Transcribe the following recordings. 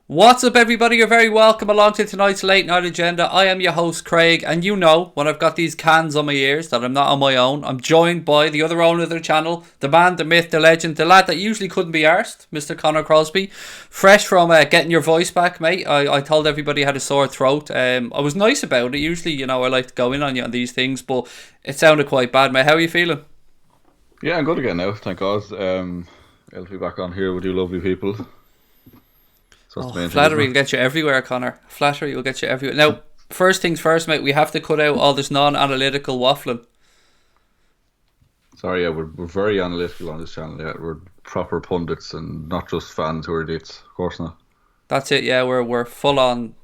What's up, everybody? You're very welcome along to tonight's late night agenda. I am your host, Craig, and you know when I've got these cans on my ears that I'm not on my own. I'm joined by the other owner of the channel, the man, the myth, the legend, the lad that usually couldn't be arsed, Mr. Connor Crosby. Fresh from getting your voice back, mate. I told everybody I had a sore throat. I was nice about it. Usually, I like to go in on you on these things, but it sounded quite bad, mate. How are you feeling? Yeah, I'm good again now, thank God. I'll be back on here with you lovely people. Flattery will get you everywhere, Connor. Flattery will get you everywhere. Now, first things first, mate, we have to cut out all this non-analytical waffling. Sorry, yeah, we're very analytical on this channel, yeah. We're proper pundits and not just fans who are idiots. Of course not. That's it, yeah, we're full on,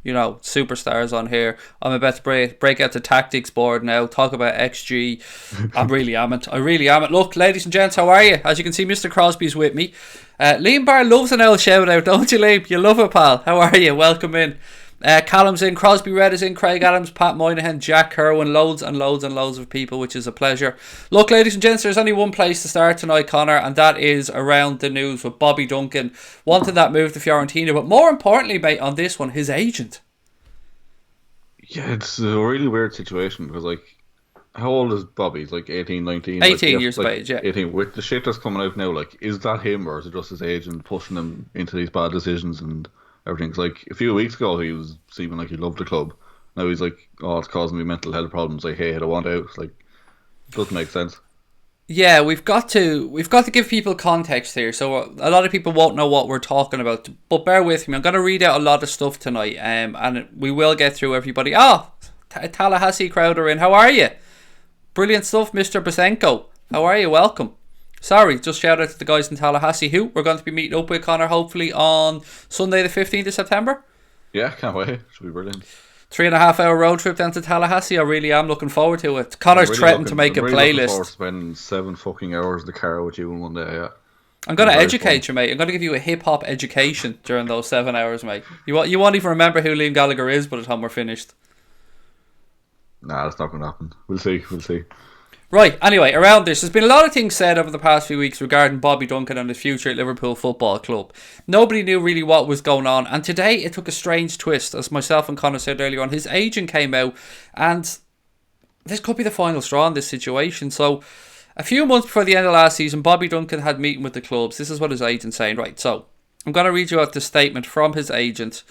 superstars on here. I'm about to break out the tactics board now, talk about XG. I really am it. Look, ladies and gents, how are you? As you can see, Mr. Crosby's with me. Liam Barr loves an old shout out, don't you, Liam? You love it, pal. How are you? Welcome in. Callum's in, Crosby Red is in, Craig Adams, Pat Moynihan, Jack Kerwin, loads and loads and loads of people, which is a pleasure. Look, ladies and gents, there's only one place to start tonight, Connor, and that is around the news with Bobby Duncan wanting that move to Fiorentina, but more importantly, mate, on this one, his agent. Yeah, it's a really weird situation because, how old is Bobby? He's 18, 19? 18 years of age, yeah. 18. With the shit that's coming out now, is that him or is it just his agent pushing him into these bad decisions and everything? Cause, a few weeks ago, he was seeming like he loved the club. Now he's like, oh, it's causing me mental health problems. Hey, I don't want out. It doesn't make sense. Yeah, we've got to give people context here, so a lot of people won't know what we're talking about. But bear with me, I'm going to read out a lot of stuff tonight, and we will get through everybody. Tallahassee crowd are in. How are you? Brilliant stuff, Mr. Basenko. How are you? Welcome. Sorry, just shout out to the guys in Tallahassee who we're going to be meeting up with, Connor, hopefully on Sunday the 15th of September. Yeah, can't wait. Should be brilliant. 3.5 hour road trip down to Tallahassee. I really am looking forward to it. Connor's threatened to make a playlist. Looking forward to spending 7 fucking hours in the car with you in one day, yeah. I'm going to educate you, mate. I'm going to give you a hip-hop education during those 7 hours, mate. You won't even remember who Liam Gallagher is by the time we're finished. Nah, that's not going to happen. We'll see. Right, anyway, around this, there's been a lot of things said over the past few weeks regarding Bobby Duncan and his future at Liverpool Football Club. Nobody knew really what was going on, and today it took a strange twist. As myself and Connor said earlier on, his agent came out, and this could be the final straw in this situation. So, a few months before the end of last season, Bobby Duncan had a meeting with the clubs. This is what his agent's saying. Right, so, I'm going to read you out the statement from his agent.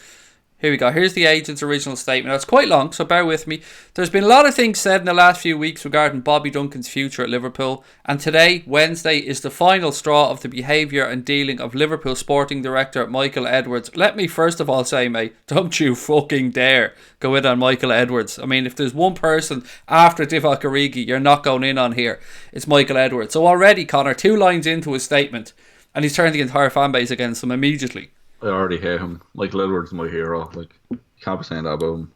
Here we go. Here's the agent's original statement. Now, it's quite long, so bear with me. There's been a lot of things said in the last few weeks regarding Bobby Duncan's future at Liverpool, and today, Wednesday, is the final straw of the behaviour and dealing of Liverpool Sporting Director Michael Edwards. Let me first of all say, mate, don't you fucking dare go in on Michael Edwards. I mean, if there's one person after Divock Origi you're not going in on here, it's Michael Edwards. So already, Connor, 2 lines into his statement, and he's turned the entire fan base against him immediately. I already hate him. Michael Edwards is my hero. You can't be saying that about him.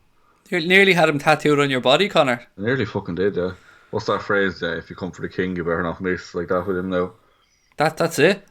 You nearly had him tattooed on your body, Connor. I nearly fucking did, yeah. What's that phrase? If you come for the king, you better not miss. Like that with him now. That's it.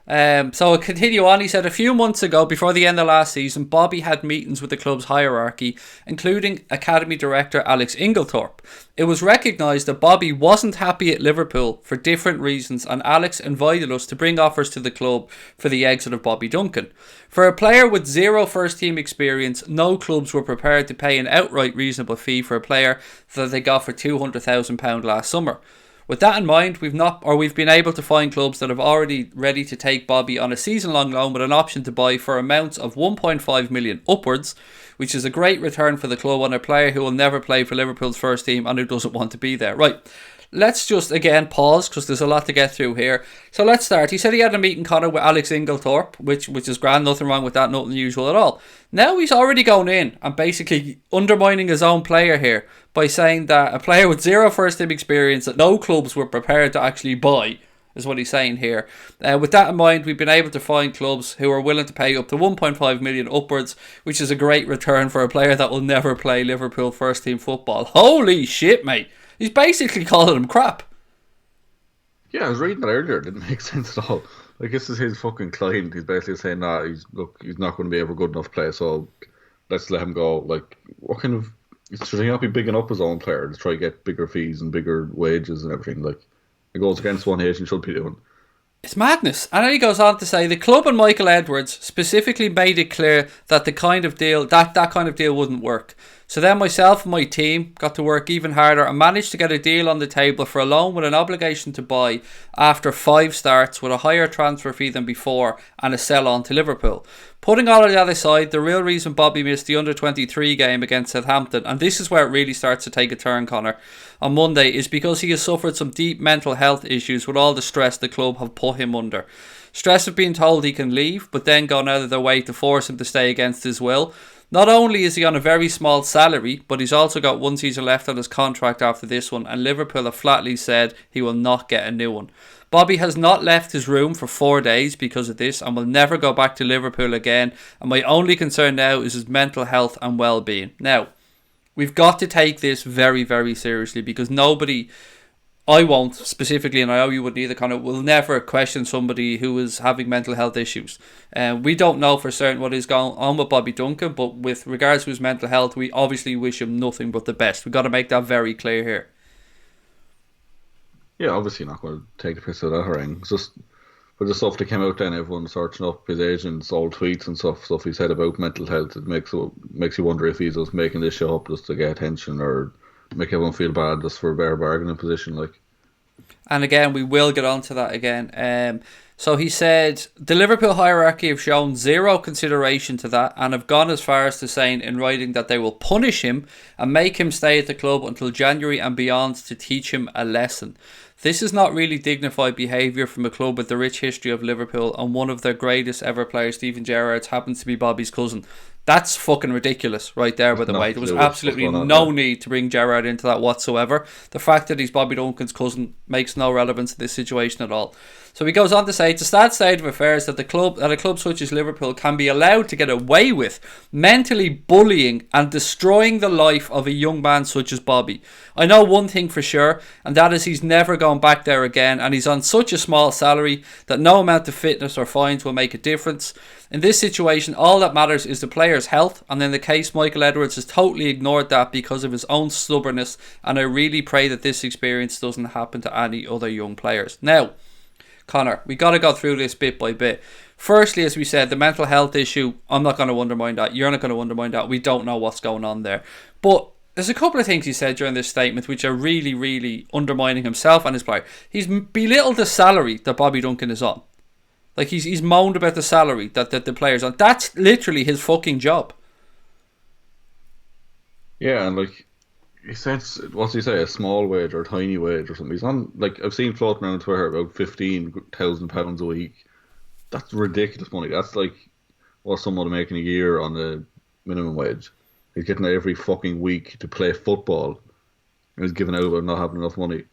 So continue on. He said a few months ago, before the end of last season, Bobby had meetings with the club's hierarchy, including Academy Director Alex Inglethorpe. It was recognised that Bobby wasn't happy at Liverpool for different reasons, and Alex invited us to bring offers to the club for the exit of Bobby Duncan. For a player with 0 first-team experience, no clubs were prepared to pay an outright reasonable fee for a player that they got for £200,000 last summer. With that in mind, we've been able to find clubs that have already ready to take Bobby on a season-long loan with an option to buy for amounts of 1.5 million upwards, which is a great return for the club on a player who will never play for Liverpool's first team and who doesn't want to be there. Right, let's just again pause because there's a lot to get through here. So let's start. He said he had a meeting, Connor, with Alex Inglethorpe, which is grand, nothing wrong with that, nothing unusual at all. Now he's already gone in and basically undermining his own player here by saying that a player with 0 first-team experience that no clubs were prepared to actually buy is what he's saying here. With that in mind, we've been able to find clubs who are willing to pay up to 1.5 million upwards, which is a great return for a player that will never play Liverpool first-team football. Holy shit, mate. He's basically calling him crap. Yeah, I was reading that earlier. It didn't make sense at all. This is his fucking client. He's basically saying, he's not going to be ever good enough to play, so let's let him go. What kind of... Should he not be bigging up his own player to try to get bigger fees and bigger wages and everything? It goes against what he should be doing. It's madness. And then he goes on to say the club and Michael Edwards specifically made it clear that the kind of deal that kind of deal wouldn't work. So then myself and my team got to work even harder and managed to get a deal on the table for a loan with an obligation to buy after 5 starts with a higher transfer fee than before and a sell on to Liverpool. Putting all of that aside, the real reason Bobby missed the under-23 game against Southampton, and this is where it really starts to take a turn, Connor, on Monday, is because he has suffered some deep mental health issues with all the stress the club have put him under. Stress of being told he can leave, but then gone out of their way to force him to stay against his will. Not only is he on a very small salary, but he's also got 1 season left on his contract after this one, and Liverpool have flatly said he will not get a new one. Bobby has not left his room for 4 days because of this and will never go back to Liverpool again, and my only concern now is his mental health and well-being. Now, we've got to take this very, very seriously because nobody... I won't specifically, and I know you wouldn't either, Connor, will never question somebody who is having mental health issues. We don't know for certain what is going on with Bobby Duncan, but with regards to his mental health, we obviously wish him nothing but the best. We've got to make that very clear here. Yeah, obviously not going to take the piss out of that harangue. It's just for the stuff that came out then, everyone searching up his agents, old tweets and stuff he said about mental health. It makes you wonder if he's just making this show up just to get attention or make everyone feel bad just for a bare bargaining position, like. And again, we will get onto that again. So he said the Liverpool hierarchy have shown zero consideration to that and have gone as far as to saying in writing that they will punish him and make him stay at the club until January and beyond to teach him a lesson. This is not really dignified behaviour from a club with the rich history of Liverpool, and one of their greatest ever players, Steven Gerrard, happens to be Bobby's cousin. That's fucking ridiculous right there, by the way. There was absolutely no need to bring Gerrard into that whatsoever. The fact that he's Bobby Duncan's cousin makes no relevance to this situation at all. So he goes on to say, it's a sad state of affairs that a club such as Liverpool can be allowed to get away with mentally bullying and destroying the life of a young man such as Bobby. I know one thing for sure, and that is he's never gone back there again, and he's on such a small salary that no amount of fitness or fines will make a difference. In this situation, all that matters is the player's health, and in the case, Michael Edwards has totally ignored that because of his own stubbornness, and I really pray that this experience doesn't happen to any other young players. Now, Connor, we got to go through this bit by bit. Firstly, as we said, the mental health issue, I'm not going to undermine that. You're not going to undermine that. We don't know what's going on there. But there's a couple of things he said during this statement which are really, really undermining himself and his player. He's belittled the salary that Bobby Duncan is on. Like, he's moaned about the salary that the player's on. That's literally his fucking job. Yeah, and like, he said, what's he say, a small wage or a tiny wage or something. He's on, like, I've seen floating around Twitter about £15,000 a week. That's ridiculous money. That's like what someone would make in a year on the minimum wage. He's getting it every fucking week to play football. And he's giving out about not having enough money.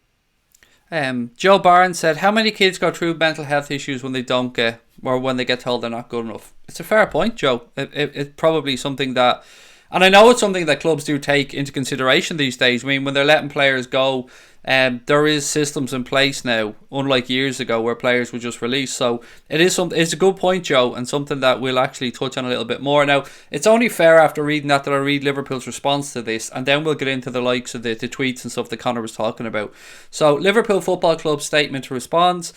Joe Barnes said, how many kids go through mental health issues when they don't get, or when they get told they're not good enough? It's a fair point, Joe. It's probably something that, and I know it's something that clubs do take into consideration these days. I mean, when they're letting players go, there is systems in place now, unlike years ago where players were just released. So it's a good point, Joe, and something that we'll actually touch on a little bit more. Now, it's only fair after reading that I read Liverpool's response to this, and then we'll get into the likes of the tweets and stuff that Connor was talking about. So, Liverpool Football Club statement responds.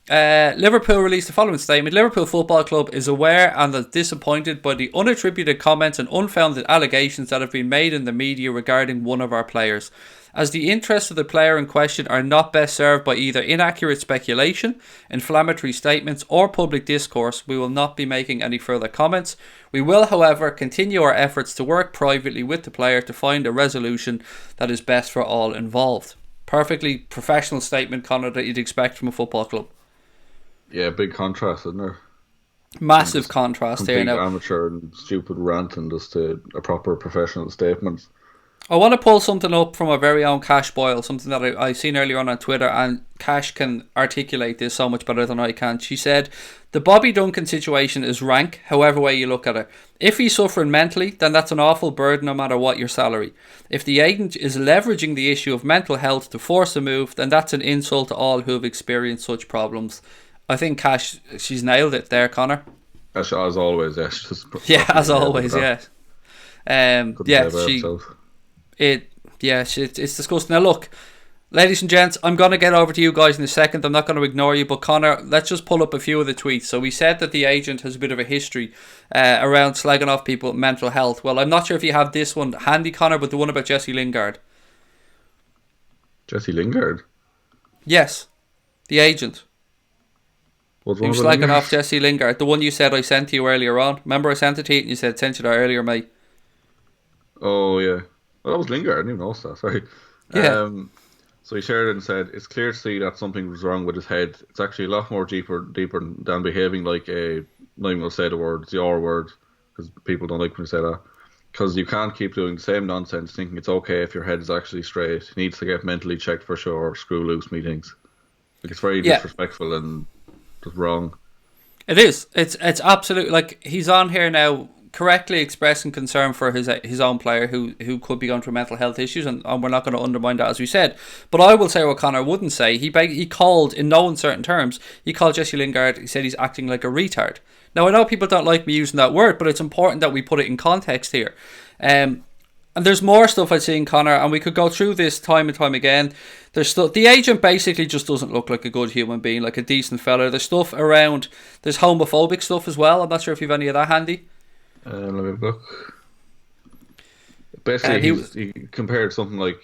Liverpool released the following statement. Liverpool Football Club is aware and is disappointed by the unattributed comments and unfounded allegations that have been made in the media regarding one of our players. As the interests of the player in question are not best served by either inaccurate speculation, inflammatory statements or public discourse, we will not be making any further comments. We will, however, continue our efforts to work privately with the player to find a resolution that is best for all involved. Perfectly professional statement, Connor, that you'd expect from a football club. Yeah, big contrast, isn't there? Massive contrast there now. Amateur and stupid rant and just a proper professional statement. I want to pull something up from our very own Cash Boyle, something that I seen earlier on Twitter, and Cash can articulate this so much better than I can. She said, the Bobby Duncan situation is rank, however way you look at it. If he's suffering mentally, then that's an awful burden no matter what your salary. If the agent is leveraging the issue of mental health to force a move, then that's an insult to all who have experienced such problems. I think Cash, she's nailed it there, Connor. As always, yeah. As always, yeah. It's disgusting. Now look, Ladies and gents, I'm going to get over to you guys in a second. I'm not going to ignore you, but Connor, let's just pull up a few of the tweets. So we said that the agent has a bit of a history around slagging off people with mental health. Well, I'm not sure if you have this one handy, Connor, but the one about Jesse Lingard. Jesse Lingard? Yes, the agent. He was slagging off Jesse Lingard. The one you said I sent to you earlier on. Remember I sent it to you and you said, sent you that earlier, mate. Oh, yeah. Well, that was Lingard. I didn't even know that. Sorry. Yeah. So he shared it and said, it's clear to see that something was wrong with his head. It's actually a lot more deeper than behaving like a, not even going to say the word, it's the R word, because people don't like when you say that. Because you can't keep doing the same nonsense thinking it's okay if your head is actually straight. He needs to get mentally checked for sure, screw loose meetings. Like, it's very disrespectful and just wrong. It is. It's absolutely, like, he's on here now correctly expressing concern for his own player who could be going through mental health issues, and we're not going to undermine that, as we said. But I will say what Connor wouldn't say. He called, in no uncertain terms, he called Jesse Lingard, he said he's acting like a retard. Now, I know people don't like me using that word, but it's important that we put it in context here. And there's more stuff I've seen, Connor, and we could go through this time and time again. There's stuff. The agent basically just doesn't look like a good human being, like a decent fella. There's stuff around. There's homophobic stuff as well. I'm not sure if you've any of that handy. Let me look. Basically, he compared something like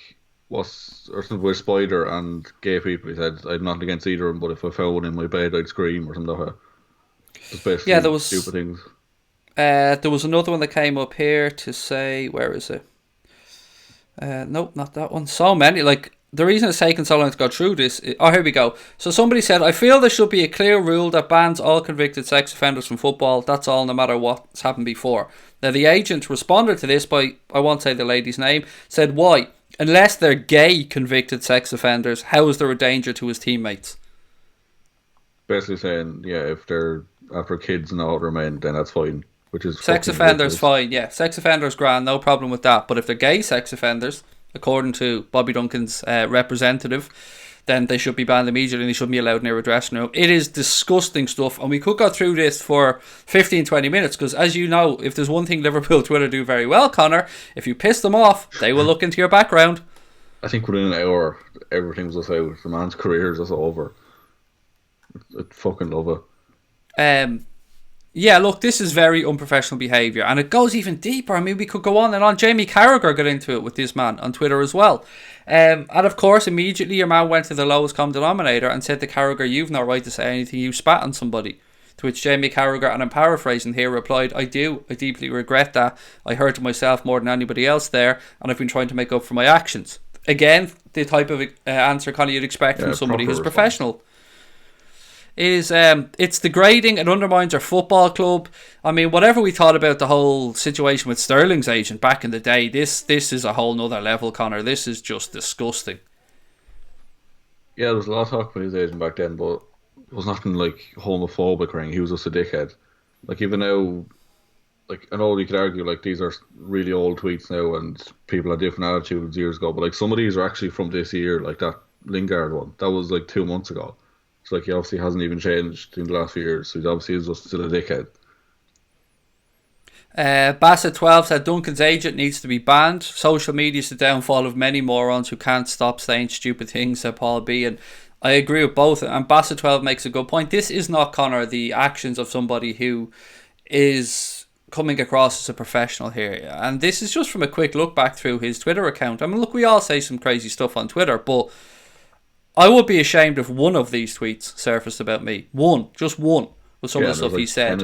something with Spider and gay people. He said, "I'm not against either of them, but if I found one in my bed, I'd scream," or something like that. Just basically there was stupid things. There was another one that came up here to say, where is it? Nope, not that one. So many. Like, the reason it's taken so long to go through this... here we go. So somebody said, I feel there should be a clear rule that bans all convicted sex offenders from football. That's all, no matter what's happened before. Now, the agent responded to this by, I won't say the lady's name, said, why? Unless they're gay convicted sex offenders, how is there a danger to his teammates? Basically saying, yeah, if they're after kids and older men, then that's fine. Which is sex offenders, fine, yeah. Sex offenders, grand, no problem with that. But if they're gay sex offenders, according to Bobby Duncan's representative, then they should be banned immediately and they shouldn't be allowed near a dressing room. It is disgusting stuff, and we could go through this for 15-20 minutes, because as you know, if there's one thing Liverpool Twitter do very well, Connor, if you piss them off, they will look into your background. I think within an hour, everything's just out. The man's career is just over. I fucking love it. Yeah, look, this is very unprofessional behaviour, and it goes even deeper. I mean, we could go on and on. Jamie Carragher got into it with this man on Twitter as well. And of course, immediately your man went to the lowest common denominator and said to Carragher, you've no right to say anything, you spat on somebody. To which Jamie Carragher, and I'm paraphrasing here, replied, I deeply regret that. I hurt myself more than anybody else there, and I've been trying to make up for my actions. Again, the type of answer kind of you'd expect from somebody who's professional. It's degrading. It undermines our football club. I mean, whatever we thought about the whole situation with Sterling's agent back in the day, this is a whole nother level, Connor. This is just disgusting. Yeah, there was a lot of talk about his agent back then, but it was nothing like homophobic or anything. He was just a dickhead. Like, even now, like, I know you could argue like these are really old tweets now and people had different attitudes years ago, but like some of these are actually from this year, like that Lingard one. That was like 2 months ago. So like he obviously hasn't even changed in the last few years, so he obviously is just still a dickhead. Bassett12 said Duncan's agent needs to be banned. Social media is the downfall of many morons who can't stop saying stupid things, said Paul B. And I agree with both. And Bassett12 makes a good point. This is not, Connor, the actions of somebody who is coming across as a professional here. And this is just from a quick look back through his Twitter account. I mean, look, we all say some crazy stuff on Twitter, but I would be ashamed if one of these tweets surfaced about me. Just one, with some of the stuff he said.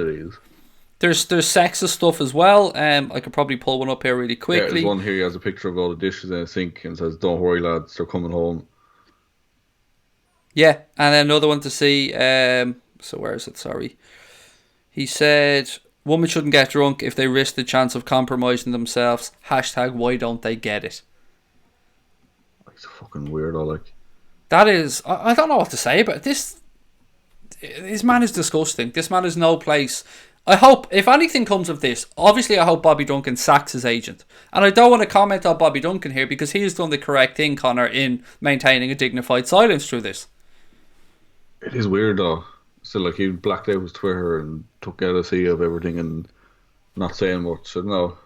There's sexist stuff as well. I could probably pull one up here really quickly. Yeah, there's one here. He has a picture of all the dishes in a sink and says, "Don't worry, lads, they're coming home." Yeah, and then another one to see. So where is it? Sorry. He said, "Women shouldn't get drunk if they risk the chance of compromising themselves." # why don't they get it? He's a fucking weirdo, like. That is, I don't know what to say about this. This man is disgusting. This man is no place. I hope, if anything comes of this, obviously I hope Bobby Duncan sacks his agent. And I don't want to comment on Bobby Duncan here because he has done the correct thing, Connor, in maintaining a dignified silence through this. It is weird though. Still, like, he blacked out his Twitter and took LFC of everything and not saying much. I don't know.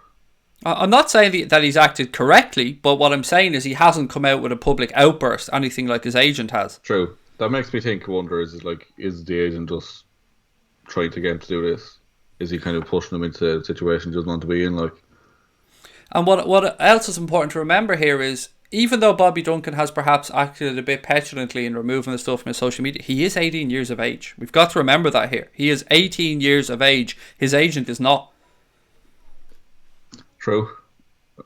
I'm not saying that he's acted correctly, but what I'm saying is he hasn't come out with a public outburst, anything like his agent has. True. That makes me wonder, is the agent just trying to get him to do this? Is he kind of pushing him into a situation he doesn't want to be in? And what else is important to remember here is, even though Bobby Duncan has perhaps acted a bit petulantly in removing the stuff from his social media, he is 18 years of age. We've got to remember that here. He is 18 years of age. His agent is not. True.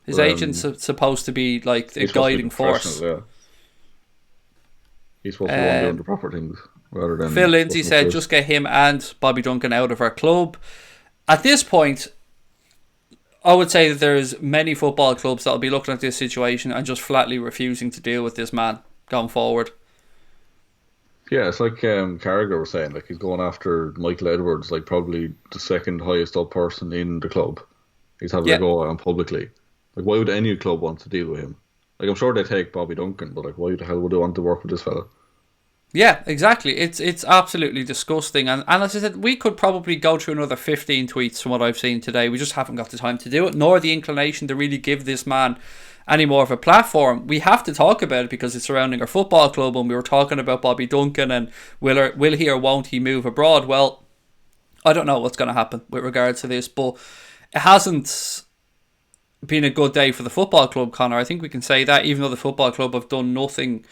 His agent's supposed to be like a guiding force. Yeah. He's supposed to be doing the proper things rather than... Phil Lindsay said, just get him and Bobby Duncan out of our club. At this point, I would say that there's many football clubs that will be looking at this situation and just flatly refusing to deal with this man going forward. Yeah, it's like Carragher was saying, he's going after Michael Edwards, probably the second highest up person in the club. He's having a go at him publicly. Why would any club want to deal with him? I'm sure they take Bobby Duncan, but why the hell would they want to work with this fella? Yeah, exactly. It's absolutely disgusting. And as I said, we could probably go through another 15 tweets from what I've seen today. We just haven't got the time to do it, nor the inclination to really give this man any more of a platform. We have to talk about it because it's surrounding our football club, and we were talking about Bobby Duncan and will he or won't he move abroad? Well, I don't know what's going to happen with regards to this, but it hasn't been a good day for the football club, Connor. I think we can say that, even though the football club have done nothing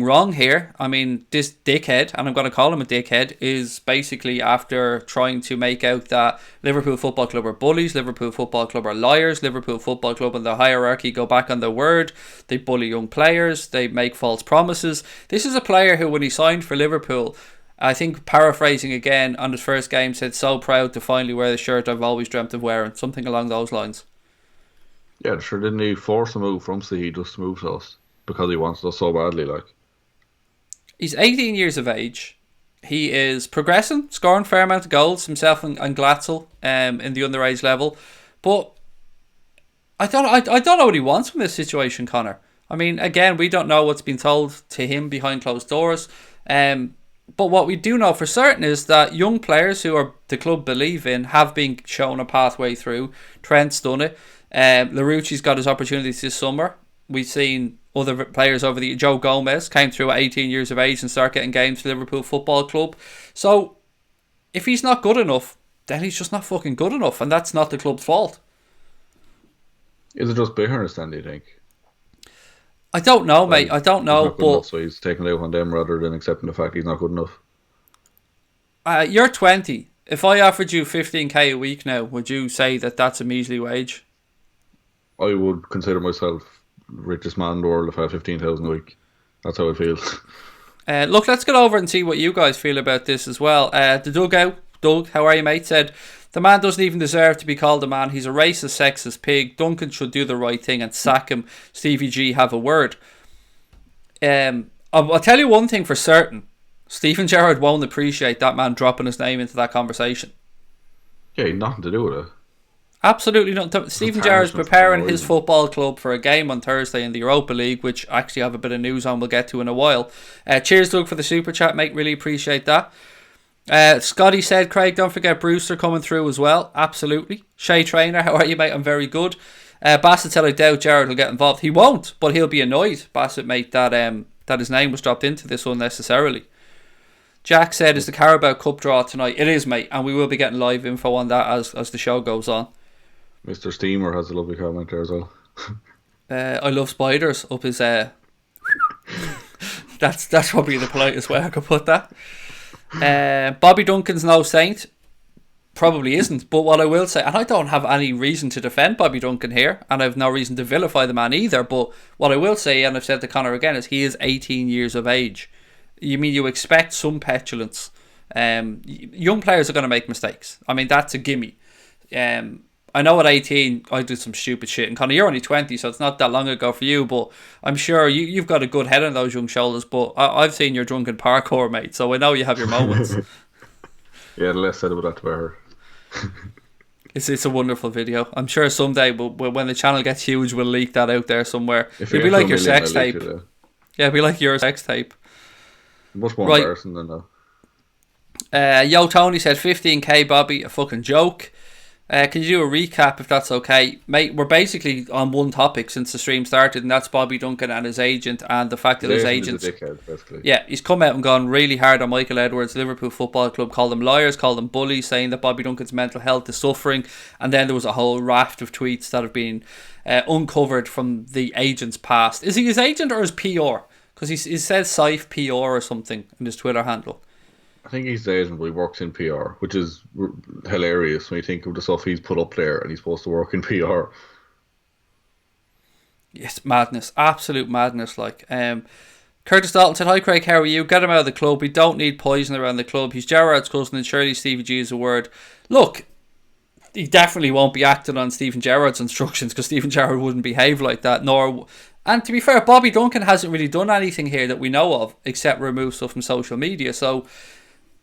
wrong here. I mean, this dickhead, and I'm going to call him a dickhead, is basically after trying to make out that Liverpool Football Club are bullies, Liverpool Football Club are liars, Liverpool Football Club and the hierarchy go back on their word, they bully young players, they make false promises. This is a player who, when he signed for Liverpool, I think, paraphrasing again, on his first game said, "So proud to finally wear the shirt I've always dreamt of wearing," something along those lines. Yeah, sure. Didn't he force a move from City just to move to us because he wanted us so badly? He's 18 years of age. He is progressing, scoring a fair amount of goals himself and Glatzel in the underage level. But I don't know what he wants from this situation, Connor. I mean, again, we don't know what's been told to him behind closed doors. But what we do know for certain is that young players who the club believe in have been shown a pathway through. Trent's done it. Larouchi's got his opportunities this summer. We've seen other players Joe Gomez came through at 18 years of age and started getting games for Liverpool Football Club. So if he's not good enough, then he's just not fucking good enough, and that's not the club's fault. Is it just bitterness then, do you think? I don't know, mate. I don't know. But so he's taking it out on them rather than accepting the fact he's not good enough. You're 20. If I offered you 15k a week now, would you say that that's a measly wage? I would consider myself richest man in the world if I had 15,000 a week. That's how I feel. Look, let's get over and see what you guys feel about this as well. The Dugout, Doug, how are you, mate? Said, the man doesn't even deserve to be called a man. He's a racist, sexist pig. Duncan should do the right thing and sack him. Stevie G, have a word. I'll tell you one thing for certain. Stephen Gerrard won't appreciate that man dropping his name into that conversation. Yeah, nothing to do with it. Absolutely not. Stephen Gerrard's preparing his football club for a game on Thursday in the Europa League, which I actually have a bit of news on we'll get to in a while. Cheers, Doug, for the super chat, mate. Really appreciate that. Scotty said, Craig, don't forget Brewster coming through as well. Absolutely. Shay Trainer, how are you, mate? I'm very good. Bassett said, I doubt Gerrard will get involved. He won't, but he'll be annoyed, Bassett, mate, that his name was dropped into this unnecessarily. Jack said, is the Carabao Cup draw tonight? It is, mate, and we will be getting live info on that as the show goes on. Mr. Steamer has a lovely comment there as well. I love spiders up his... That's probably the politest way I could put that. Bobby Duncan's no saint. Probably isn't. But what I will say, and I don't have any reason to defend Bobby Duncan here, and I have no reason to vilify the man either, but what I will say, and I've said to Connor again, is he is 18 years of age. You mean you expect some petulance. Young players are going to make mistakes. I mean, that's a gimme. I know at 18 I did some stupid shit, and Connor, you're only 20, so it's not that long ago for you, but I'm sure you've got a good head on those young shoulders. But I've seen your drunken parkour, mate, so I know you have your moments. Yeah, the less said about that, the better. It's a wonderful video. I'm sure someday when the channel gets huge, we'll leak that out there somewhere. It'll be like your sex tape. Yeah, it'll be like your sex tape. Much more embarrassing than that. Yo Tony said 15k Bobby, a fucking joke. Can you do a recap if that's okay? Mate, we're basically on one topic since the stream started, and that's Bobby Duncan and his agent, and the fact that his agent... is a dickhead, basically. Yeah, he's come out and gone really hard on Michael Edwards, Liverpool Football Club, called them liars, called them bullies, saying that Bobby Duncan's mental health is suffering, and then there was a whole raft of tweets that have been uncovered from the agent's past. Is he his agent or his PR? Because he says Saif PR or something in his Twitter handle. I think he's the agent, but he works in PR, which is hilarious when you think of the stuff he's put up there, and he's supposed to work in PR. It's madness, absolute madness. Like, Curtis Dalton said, "Hi Craig, how are you? Get him out of the club. We don't need poison around the club. He's Gerrard's cousin, and surely Stevie G is a word." Look, he definitely won't be acting on Steven Gerrard's instructions, because Steven Gerrard wouldn't behave like that. And to be fair, Bobby Duncan hasn't really done anything here that we know of, except remove stuff from social media. So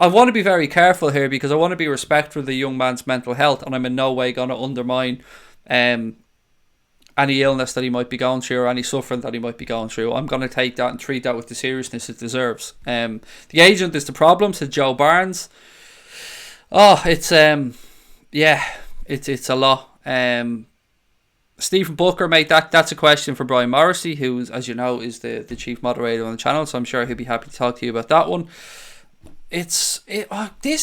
I want to be very careful here, because I want to be respectful of the young man's mental health, and I'm in no way going to undermine any illness that he might be going through or any suffering that he might be going through. I'm going to take that and treat that with the seriousness it deserves. The agent is the problem, said Joe Barnes. Oh, it's it's a lot. Stephen Booker, mate, that's a question for Brian Morrissey, who, as you know, is the chief moderator on the channel, so I'm sure he'll be happy to talk to you about that one. This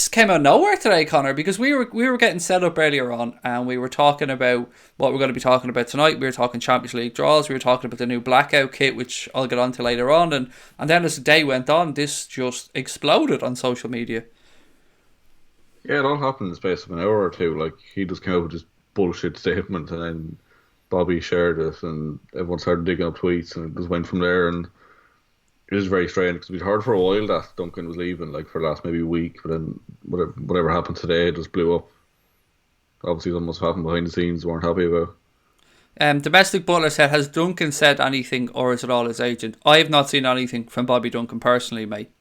came out of nowhere today, Connor, because we were getting set up earlier on, and we were talking about what we're going to be talking about tonight. We were talking Champions League draws. We were talking about the new blackout kit, which I'll get on to later on, and then as the day went on, this just exploded on social media. Yeah, it all happened in the space of an hour or two. Like, he just came out with this bullshit statement, and then Bobby shared it, and everyone started digging up tweets, and it just went from there. And it is very strange, because we'd heard for a while that Duncan was leaving, like for the last maybe week, but then whatever happened today, it just blew up. Obviously, something must have happened behind the scenes, weren't happy about. Domestic Butler said, has Duncan said anything, or is it all his agent? I have not seen anything from Bobby Duncan personally, mate.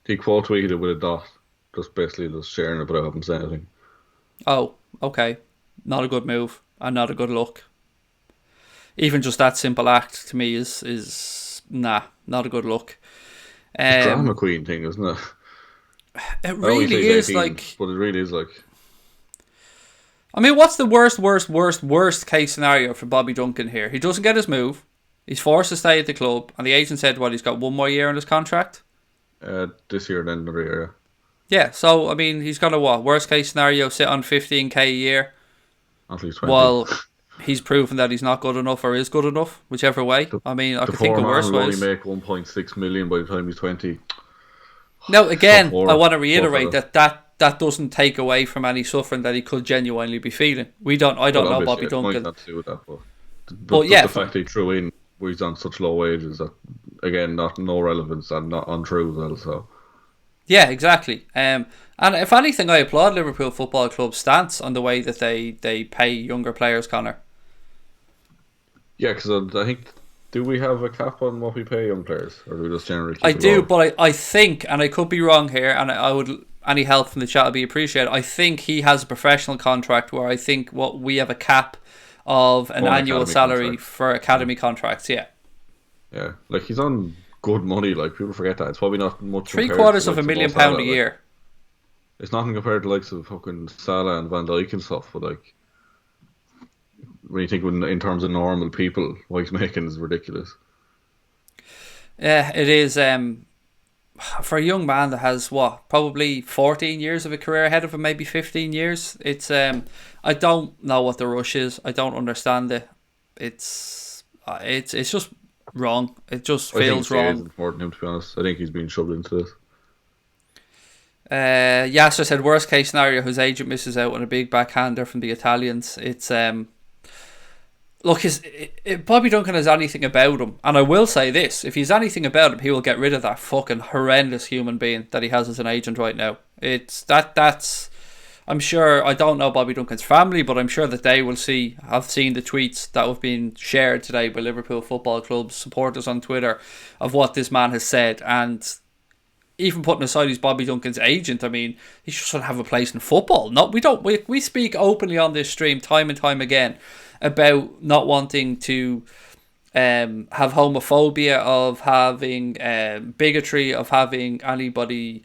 He quote tweeted it with a dot, just basically just sharing it without having said anything. Oh, okay. Not a good move, and not a good look. Even just that simple act to me is not a good look. Drama queen thing, isn't it? It really is, 18, like... But it really is, like... I mean, what's the worst case scenario for Bobby Duncan here? He doesn't get his move. He's forced to stay at the club, and the agent said, he's got one more year on his contract? This year and then another year, yeah. So, I mean, he's going to worst case scenario, sit on 15k a year? At least 20. Well... he's proven that he's not good enough or is good enough, whichever way. I mean, I could think of worse ways. The poor man will only make 1.6 million by the time he's 20. Now, again, I want to reiterate that doesn't take away from any suffering that he could genuinely be feeling. I don't know Bobby Duncan. Not to do with that, but yeah, the fact he threw in where he's on such low wages, that again, no relevance and not untrue as well. So yeah, exactly. And if anything, I applaud Liverpool Football Club's stance on the way that they pay younger players, Connor. Yeah, because I think, do we have a cap on what we pay young players, or do we just generally keep I it do, low? but I think, and I could be wrong here, and I would, any help from the chat would be appreciated. I think he has a professional contract where I think we have a cap of an annual salary contract for academy contracts. Yeah, like he's on good money. Like, people forget that it's probably not much. £750,000 a year. It's nothing compared to the likes of fucking Salah and Van Dijk and stuff, but like, when you think in terms of normal people, what he's making is ridiculous. Yeah, it is. For a young man that has probably 14 years of a career ahead of him, maybe 15 years. It's I don't know what the rush is. I don't understand it. It's just wrong. It just feels wrong. More than him, to be honest. I think he's being shoved into this. Yasser said, worst case scenario, his agent misses out on a big backhander from the Italians. It's look, if Bobby Duncan has anything about him, and I will say this, if he's anything about him, he will get rid of that fucking horrendous human being that he has as an agent right now. It's that's I'm sure, I don't know Bobby Duncan's family, but I'm sure that they will have seen the tweets that have been shared today by Liverpool Football Club's supporters on Twitter of what this man has said. And even putting aside he's Bobby Duncan's agent, I mean, he should have a place in football. No, we speak openly on this stream time and time again about not wanting to have homophobia, of having bigotry, of having anybody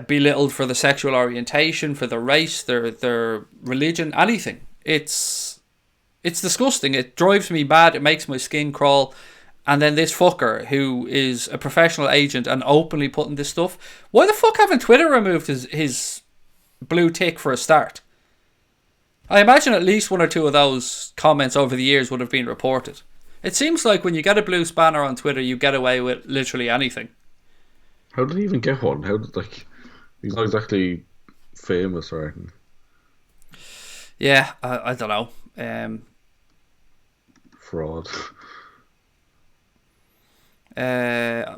belittled for their sexual orientation, for their race, their religion, anything. It's disgusting. It drives me mad. It makes my skin crawl. And then this fucker, who is a professional agent and openly putting this stuff, why the fuck haven't Twitter removed his blue tick for a start? I imagine at least one or two of those comments over the years would have been reported. It seems like when you get a blue spanner on Twitter, you get away with literally anything. How did he even get one? He's not exactly famous or anything. Yeah, I don't know. Fraud.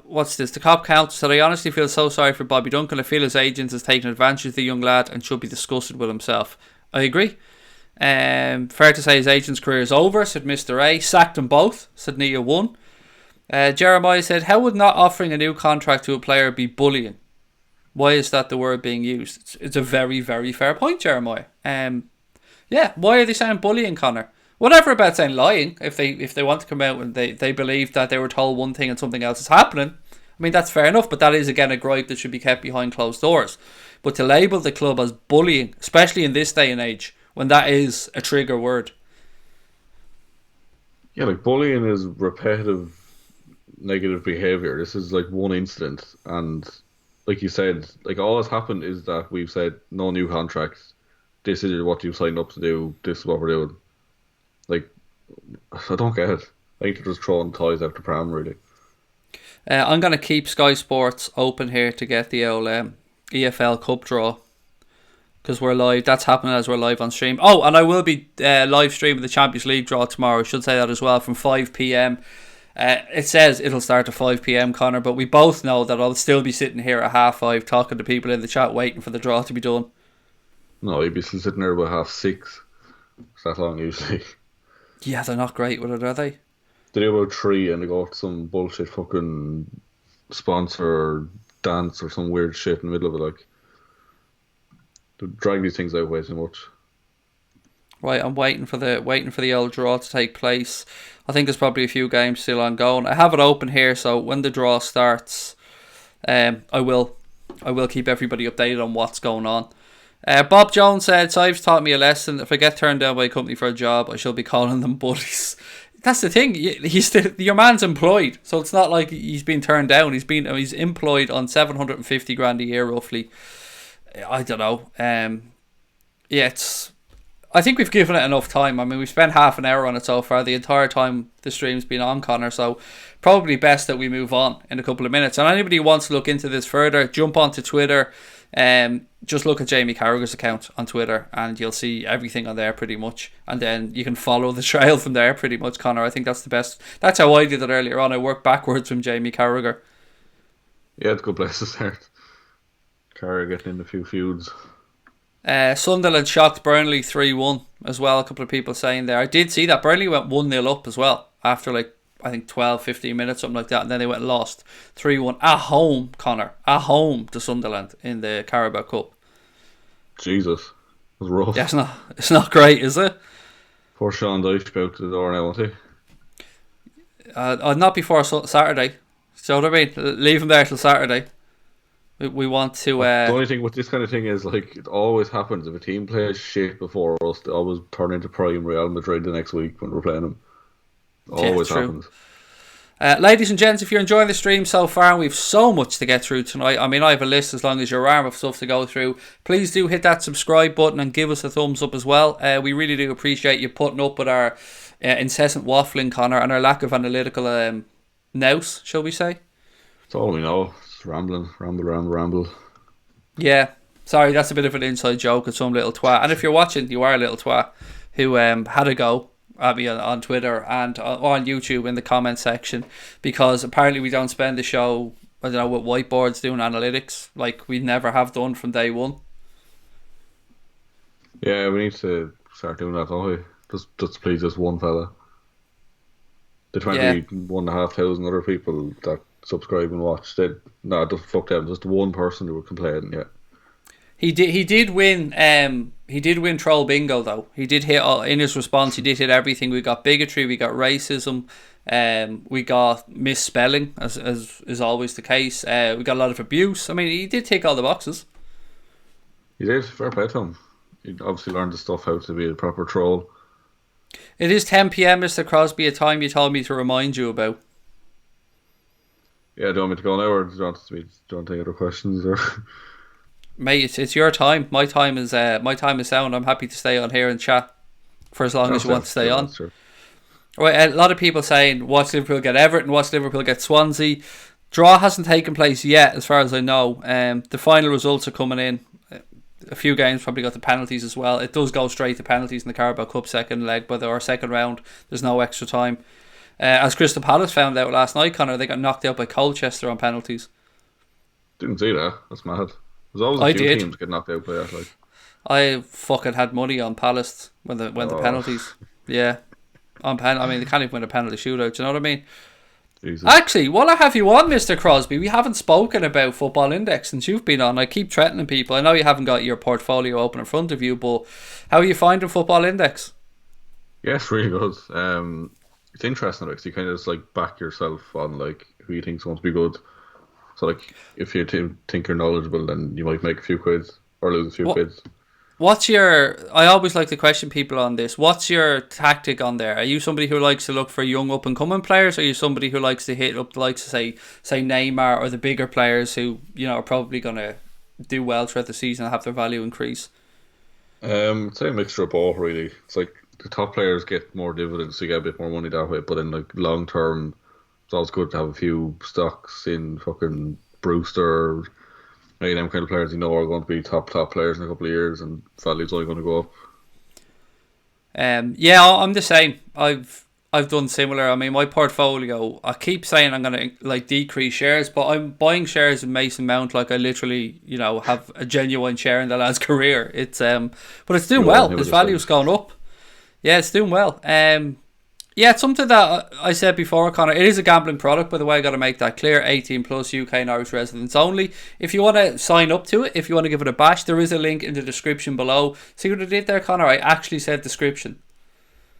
What's this? The cop counter said, I honestly feel so sorry for Bobby Duncan. I feel his agent has taken advantage of the young lad and should be disgusted with himself. I agree. Fair to say his agent's career is over, said Mr. A. Sacked them both, said Nia 1. Jeremiah said, how would not offering a new contract to a player be bullying? Why is that the word being used? It's a very, very fair point, Jeremiah. Yeah, why are they saying bullying, Connor? Whatever about saying lying, if they want to come out and they believe that they were told one thing and something else is happening, I mean, that's fair enough, but that is, again, a gripe that should be kept behind closed doors. But to label the club as bullying, especially in this day and age, when that is a trigger word. Yeah, like bullying is repetitive negative behaviour. This is like one incident, and like you said, like all that's happened is that we've said no new contracts. This is what you've signed up to do. This is what we're doing. Like, I don't get it. I think they're just throwing toys after pram, really. I'm going to keep Sky Sports open here to get the old EFL Cup draw, because we're live. That's happening as we're live on stream. Oh, and I will be live streaming the Champions League draw tomorrow. I should say that as well, from 5 p.m. It says it'll start at 5 p.m, Connor, but we both know that I'll still be sitting here at 5:30 talking to people in the chat waiting for the draw to be done. No, you'd be still sitting there about 6:30. It's that long usually. Yeah, they're not great with it, are they? They do about 3 and they go to some bullshit fucking sponsor or dance or some weird shit in the middle of it. Like, they drag these things out way too much. Right, I'm waiting for the old draw to take place. I think there's probably a few games still ongoing. I have it open here, so when the draw starts, I will keep everybody updated on what's going on. Bob Jones said, Sives taught me a lesson. If I get turned down by a company for a job, I shall be calling them buddies. That's the thing. Your man's employed, so it's not like he's been turned down. He's employed on 750 grand a year roughly. I don't know. I think we've given it enough time. I mean, we've spent half an hour on it so far, the entire time the stream's been on, Connor, so probably best that we move on in a couple of minutes. And anybody who wants to look into this further, jump onto Twitter. Just look at Jamie Carragher's account on Twitter and you'll see everything on there pretty much, and then you can follow the trail from there pretty much, Connor. I think that's the best. That's how I did it earlier on. I worked backwards from Jamie Carragher. Yeah, it's a good place to start. Carragher getting in a few feuds. Sunderland shocked Burnley 3-1 as well. A couple of people saying there. I did see that Burnley went 1-0 up as well after I think 12-15 minutes, something like that, and then they went and lost 3-1 at home, Connor, at home to Sunderland in the Carabao Cup. Jesus, it was rough. Yeah, it's not great, is it? Poor Sean Dyche out to the door now, won't he? Not before Saturday. So what I mean, leave him there till Saturday. We want to. The only thing with this kind of thing is, like, it always happens if a team plays shit before us, they always turn into prime Real Madrid the next week when we're playing them. Always happens. Ladies and gents, if you're enjoying the stream so far, we've so much to get through tonight. I mean, I have a list as long as your arm of stuff to go through. Please do hit that subscribe button and give us a thumbs up as well. We really do appreciate you putting up with our incessant waffling, Connor, and our lack of analytical nous, shall we say? That's all we know. It's rambling, ramble. Yeah, sorry, that's a bit of an inside joke at some little twat. And if you're watching, you are a little twat who had a go at me on Twitter and on YouTube in the comment section, because apparently we don't spend the show, I don't know, with whiteboards doing analytics like we never have done from day one. Yeah, we need to start doing that, don't we? Just to please this one fella. The 21,500 other people that subscribe and watch, just fuck them. Just one person who were complaining, yeah. He did win. He did win troll bingo though. He did hit in his response. He did hit everything. We got bigotry. We got racism. We got misspelling, as is always the case. We got a lot of abuse. I mean, he did tick all the boxes. He did. Fair play to him. He obviously learned the stuff how to be a proper troll. It is 10 p.m, Mr. Crosby, a time you told me to remind you about. Yeah, do you want me to go now, or do you want to take other questions? Or Mate, it's your time. My time is sound. I'm happy to stay on here and chat for as long as you want to stay on. Right, a lot of people saying, watch Liverpool get Everton, watch Liverpool get Swansea. Draw hasn't taken place yet, as far as I know. The final results are coming in. A few games probably got the penalties as well. It does go straight to penalties in the Carabao Cup second leg, but our second round, there's no extra time. As Crystal Palace found out last night, Connor, they got knocked out by Colchester on penalties. Didn't see that. That's mad. There's always a few teams get knocked out by that. Like, I fucking had money on Palace when the penalties. Yeah. I mean, they can't even win a penalty shootout. Do you know what I mean? Jesus. Actually, while I have you on, Mr. Crosby, we haven't spoken about Football Index since you've been on. I keep threatening people. I know you haven't got your portfolio open in front of you, but how are you finding Football Index? Yes, really good. It's interesting because you kind of just like back yourself on like who you think's going to be good. So like if you think you're knowledgeable, then you might make a few quids or lose a few quids. I always like to question people on this. What's your tactic on there? Are you somebody who likes to look for young up and coming players? Or are you somebody who likes to hit up the likes of say Neymar or the bigger players who, you know, are probably going to do well throughout the season and have their value increase? I'd say a mixture of both really. It's like the top players get more dividends, so you get a bit more money that way, but in like long term it's always good to have a few stocks in fucking Brewster, maybe them kind of players you know are going to be top players in a couple of years and value's only going to go up. Yeah, I'm the same. I've done similar. I mean, my portfolio, I keep saying I'm going to like decrease shares, but I'm buying shares in Mason Mount like I literally, you know, have a genuine share in the lad's career. It's but it's doing well. His value's gone up. Yeah, it's doing well. Yeah, it's something that I said before, Connor. It is a gambling product, by the way. I got to make that clear. 18 plus, UK and Irish residents only. If you want to sign up to it, if you want to give it a bash, there is a link in the description below. See what I did there, Connor? I actually said description.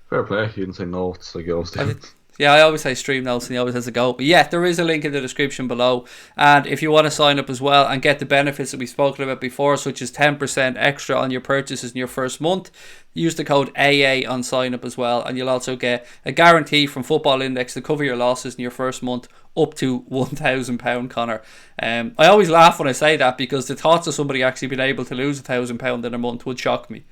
Fair play. You didn't say notes like you always do. Yeah, I always say stream notes and he always has a go. But yeah, there is a link in the description below. And if you want to sign up as well and get the benefits that we've spoken about before, such as 10% extra on your purchases in your first month, use the code AA on sign up as well. And you'll also get a guarantee from Football Index to cover your losses in your first month up to £1,000, Connor. I always laugh when I say that because the thoughts of somebody actually being able to lose £1,000 in a month would shock me.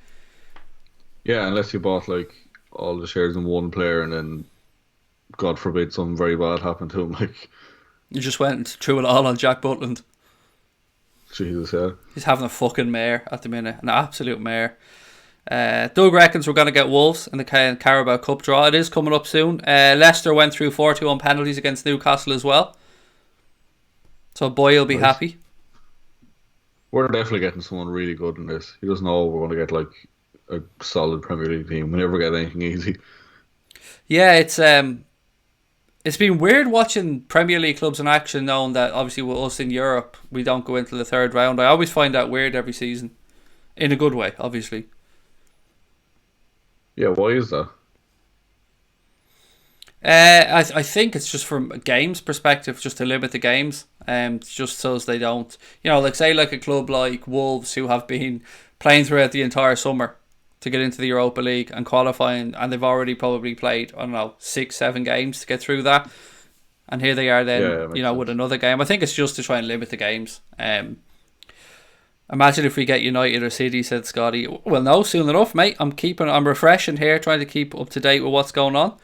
Yeah, unless you bought like all the shares in one player and then God forbid something very bad happened to him. Like you just went through it all on Jack Butland. Jesus, yeah. He's having a fucking mare at the minute, an absolute mare. Doug reckons we're going to get Wolves in the Carabao Cup draw. It is coming up soon. Leicester went through 4-2 on penalties against Newcastle as well. So Boy will be happy. We're definitely getting someone really good in this. He doesn't know we're going to get like a solid Premier League team. We never get anything easy. Yeah, it's been weird watching Premier League clubs in action, knowing that obviously with us in Europe we don't go into the third round. I always find that weird every season, in a good way, obviously. Yeah, why is that? I think it's just from a games perspective, just to limit the games, just so as they don't, you know, like say like a club like Wolves who have been playing throughout the entire summer to get into the Europa League and qualifying, and they've already probably played, I don't know, 6-7 games to get through that, and here they are then, you know, with another game. I think it's just to try and limit the games. Imagine if we get United or City, said Scotty. Well, no, soon enough, mate. I'm refreshing here, trying to keep up to date with what's going on.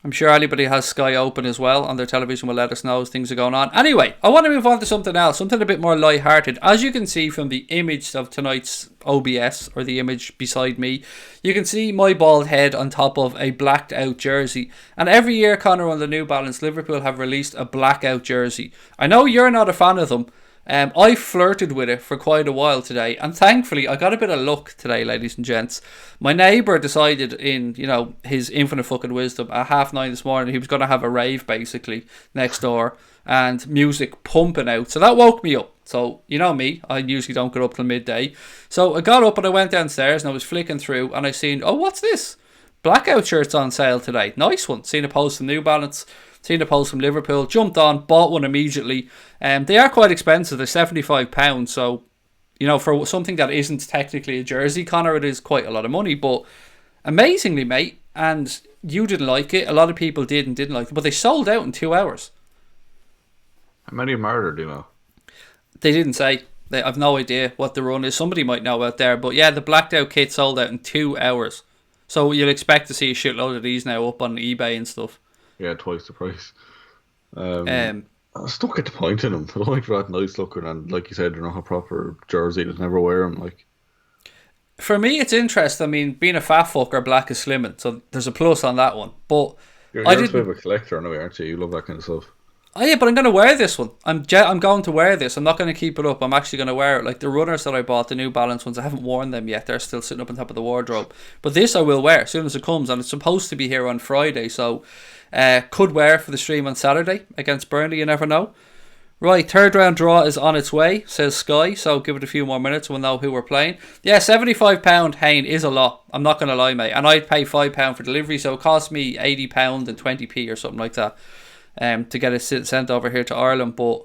I'm sure anybody has Sky open as well on their television will let us know as things are going on. Anyway, I want to move on to something else, something a bit more light-hearted. As you can see from the image of tonight's OBS, or the image beside me, you can see my bald head on top of a blacked-out jersey. And every year, Connor, on the New Balance, Liverpool have released a blackout jersey. I know you're not a fan of them. I flirted with it for quite a while today, and thankfully I got a bit of luck today, ladies and gents. My neighbour decided in, you know, his infinite fucking wisdom at 9:30 this morning he was going to have a rave basically next door, and music pumping out. So that woke me up. So, you know me, I usually don't get up till midday. So I got up and I went downstairs and I was flicking through and I seen, oh, what's this? Blackout shirts on sale today. Nice one. Seen a post from New Balance, seen a post from Liverpool, jumped on, bought one immediately. They are quite expensive. They're £75. So, you know, for something that isn't technically a jersey, Connor, it is quite a lot of money. But amazingly, mate, and you didn't like it. A lot of people did and didn't like it, but they sold out in 2 hours. How many murdered, do you know? They didn't say. I've no idea what the run is. Somebody might know out there. But yeah, the blacked out kit sold out in 2 hours. So you'll expect to see a shitload of these now up on eBay and stuff. Yeah, twice the price. I just don't get the point in them. I don't like that nice looking, and like you said, they're not a proper jersey. They'd never wear them. Like, for me, it's interesting. I mean, being a fat fucker, black is slimming, so there's a plus on that one. But you're a bit of a collector anyway, aren't you? You love that kind of stuff. Oh yeah, but I'm going to wear this one. I'm going to wear this. I'm not going to keep it up. I'm actually going to wear it. Like the runners that I bought, the New Balance ones, I haven't worn them yet. They're still sitting up on top of the wardrobe. But this I will wear as soon as it comes, and it's supposed to be here on Friday, so could wear for the stream on Saturday against Burnley. You never know. Right, third round draw is on its way, says Sky, so give it a few more minutes, we'll know who we're playing. Yeah, £75, Hayne, is a lot. I'm not going to lie, mate. And I'd pay £5 for delivery, so it cost me £80 and 20p or something like that. To get it sent over here to Ireland. But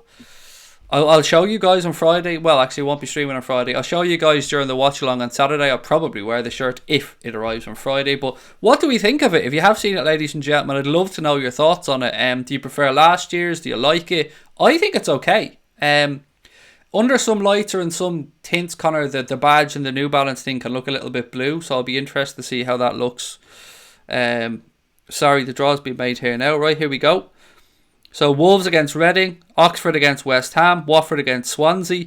I'll show you guys on Friday. Well, actually, I won't be streaming on Friday. I'll show you guys during the watch along on Saturday. I'll probably wear the shirt if it arrives on Friday. But what do we think of it? If you have seen it, ladies and gentlemen, I'd love to know your thoughts on it. Do you prefer last year's? Do you like it? I think it's okay. Under some lights or in some tints, Connor, the badge and the New Balance thing can look a little bit blue. So I'll be interested to see how that looks. Sorry, the draw's been made here now. Right, here we go. So Wolves against Reading, Oxford against West Ham, Watford against Swansea,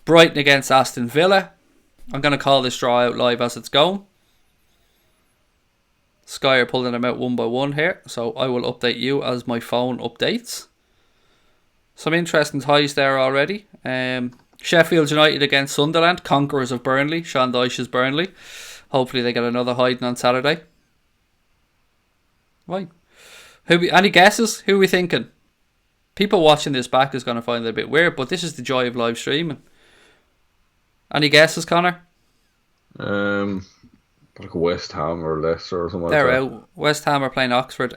Brighton against Aston Villa. I'm going to call this draw out live as it's going. Sky are pulling them out one by one here, so I will update you as my phone updates. Some interesting ties there already. Sheffield United against Sunderland, conquerors of Burnley, Sean Dyche's Burnley. Hopefully they get another hiding on Saturday. Right. Any guesses? Who are we thinking? People watching this back is going to find it a bit weird, but this is the joy of live streaming. Any guesses, Connor? Like West Ham or Leicester or something like that. They're out. West Ham are playing Oxford.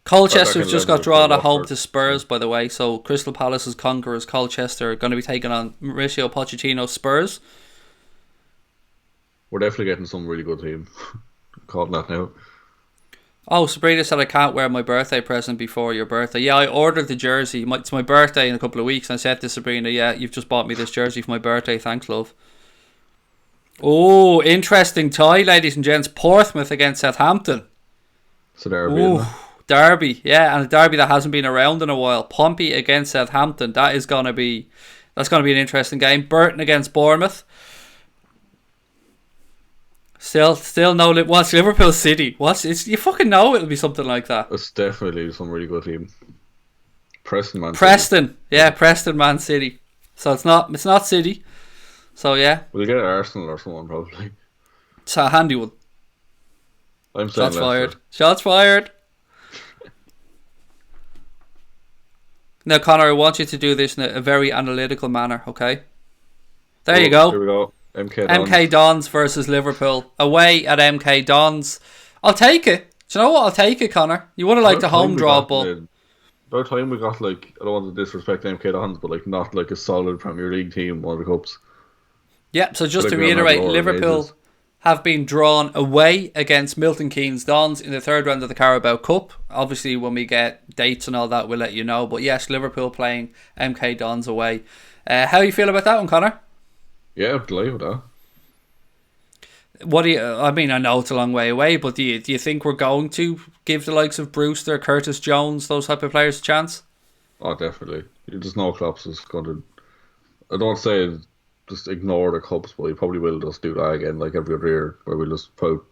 Colchester's just got drawn at home to Spurs, by the way. So Crystal Palace's conquerors, Colchester, are going to be taking on Mauricio Pochettino's Spurs. We're definitely getting some really good team. Calling that now. Oh, Sabrina said I can't wear my birthday present before your birthday. Yeah, I ordered the jersey. It's my birthday in a couple of weeks. And I said to Sabrina, yeah, you've just bought me this jersey for my birthday. Thanks, love. Oh, interesting tie, ladies and gents. Portsmouth against Southampton. It's a derby, isn't it? Derby, yeah, and a derby that hasn't been around in a while. Pompey against Southampton. That's going to be an interesting game. Burton against Bournemouth. Still no. What's Liverpool City? You fucking know it'll be something like that. It's definitely some really good team. Preston, yeah, Preston, Man City. So it's not City. So yeah, we'll get Arsenal or someone probably. It's a handy one. I'm saying Shots fired. Shots fired. Now, Connor, I want you to do this in a very analytical manner. Okay. There you go. Here we go. MK Dons versus Liverpool. Away at MK Dons. I'll take it. Do you know what? I'll take it, Connor. You would have liked a home draw, but about time we got, like, I don't want to disrespect MK Dons, but like not like a solid Premier League team, one of the cups. Yeah, so just to reiterate, Liverpool have been drawn away against Milton Keynes Dons in the third round of the Carabao Cup. Obviously, when we get dates and all that, we'll let you know. But yes, Liverpool playing MK Dons away. How you feel about that one, Connor? Yeah, I'm delighted with that. What do you? I mean, I know it's a long way away, but do you think we're going to give the likes of Brewster, Curtis Jones, those type of players a chance? Oh, definitely. There's no Klopp's is going to. I don't say just ignore the cups, but he probably will just do that again, like every other year, where we'll just put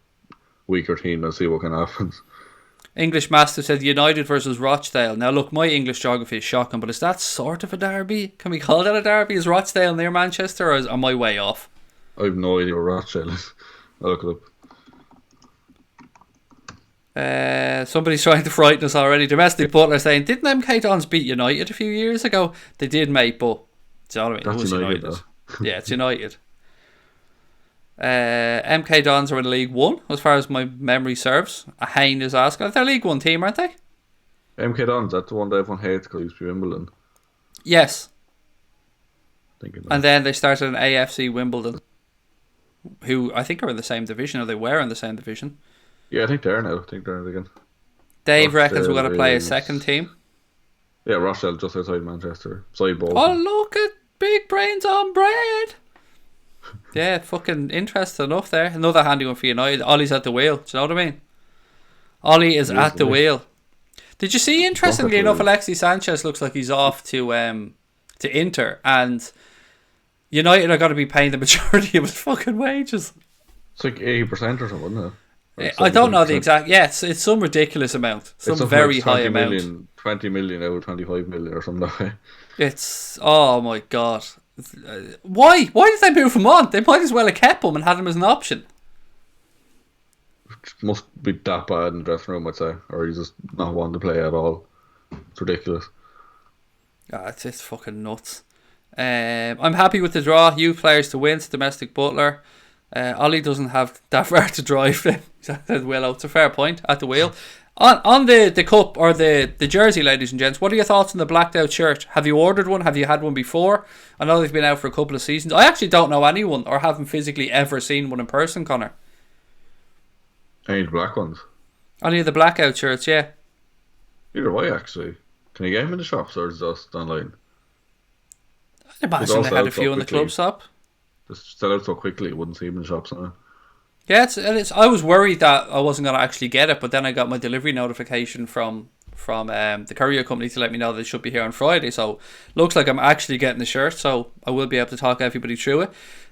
weaker team and see what can happen. English Master said United versus Rochdale. Now look, my English geography is shocking, but is that sort of a derby? Can we call that a derby? Is Rochdale near Manchester, or am I way off? I have no idea what Rochdale is. I'll look it Somebody's trying to frighten us already. Domestic Butler saying, didn't MK Dons beat United a few years ago? They did, mate, but do you know what I mean? That's It was United. Yeah, it's United. MK Dons are in League 1, as far as my memory serves. Hayne is asking. They're a League 1 team, aren't they? MK Dons, that's the one that everyone hates because he used to be Wimbledon. Yes. Thinking And then they started an AFC Wimbledon, who I think are in the same division, or they were in the same division. Yeah, I think they're now. I think they're in it again. Dave reckons we're going to play a second team. Yeah, Rochdale, just outside Manchester. Side ball. Oh, look at Big Brains on Bread. Yeah, fucking interesting enough there. Another handy one for United. Ollie's at the wheel. Do you know what I mean? Ollie is at the wheel. Did you see, interestingly enough, Alexis Sanchez looks like he's off to Inter, and United are going to be paying the majority of his fucking wages. It's like 80% or something, isn't it? I don't know the exact. Yeah, it's some ridiculous amount. Some very like high amount. 20 million out of 25 million or something. It's, oh my god. Why? Why did they move him on? They might as well have kept him and had him as an option. It must be that bad in the dressing room, I'd say. Or he's just not wanting to play at all. It's ridiculous. It's fucking nuts. I'm happy with the draw. Youth players to win. Domestic Butler. Ollie doesn't have that far to drive. Said Willow. It's a fair point. At the wheel. On the cup or the jersey, ladies and gents, what are your thoughts on the blacked out shirt? Have you ordered one? Have you had one before? I know they've been out for a couple of seasons. I actually don't know anyone or haven't physically ever seen one in person, Connor. Any of the black ones? Any of the blackout shirts, yeah. Either way, actually. Can you get them in the shops or is it just online? I imagine they had a few in the club shop. Just sell out so quickly, you wouldn't see them in the shops now. Yeah, it's. I was worried that I wasn't going to actually get it, but then I got my delivery notification from the courier company to let me know they should be here on Friday. So looks like I'm actually getting the shirt, so I will be able to talk everybody through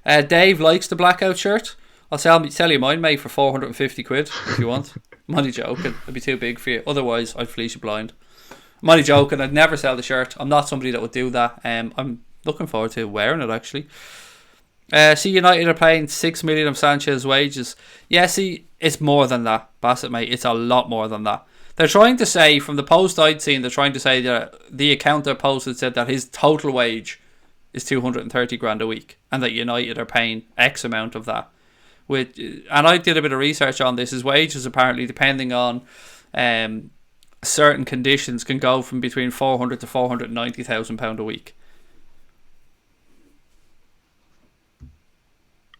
it. Dave likes the blackout shirt. I'll sell you mine, mate, for 450 quid if you want. I'm only joking. It'd be too big for you. Otherwise, I'd fleece you blind. I'm only joking. I'd never sell the shirt. I'm not somebody that would do that. I'm looking forward to wearing it, actually. See, United are paying 6 million of Sanchez's wages. Yeah, see, it's more than that, Bassett, mate. It's a lot more than that. They're trying to say, from the post I'd seen, they're trying to say that the account they posted said that his total wage is 230 grand a week, and that United are paying X amount of that. And I did a bit of research on this. His wages, apparently, depending on certain conditions, can go from between 400 to 490,000 pound a week.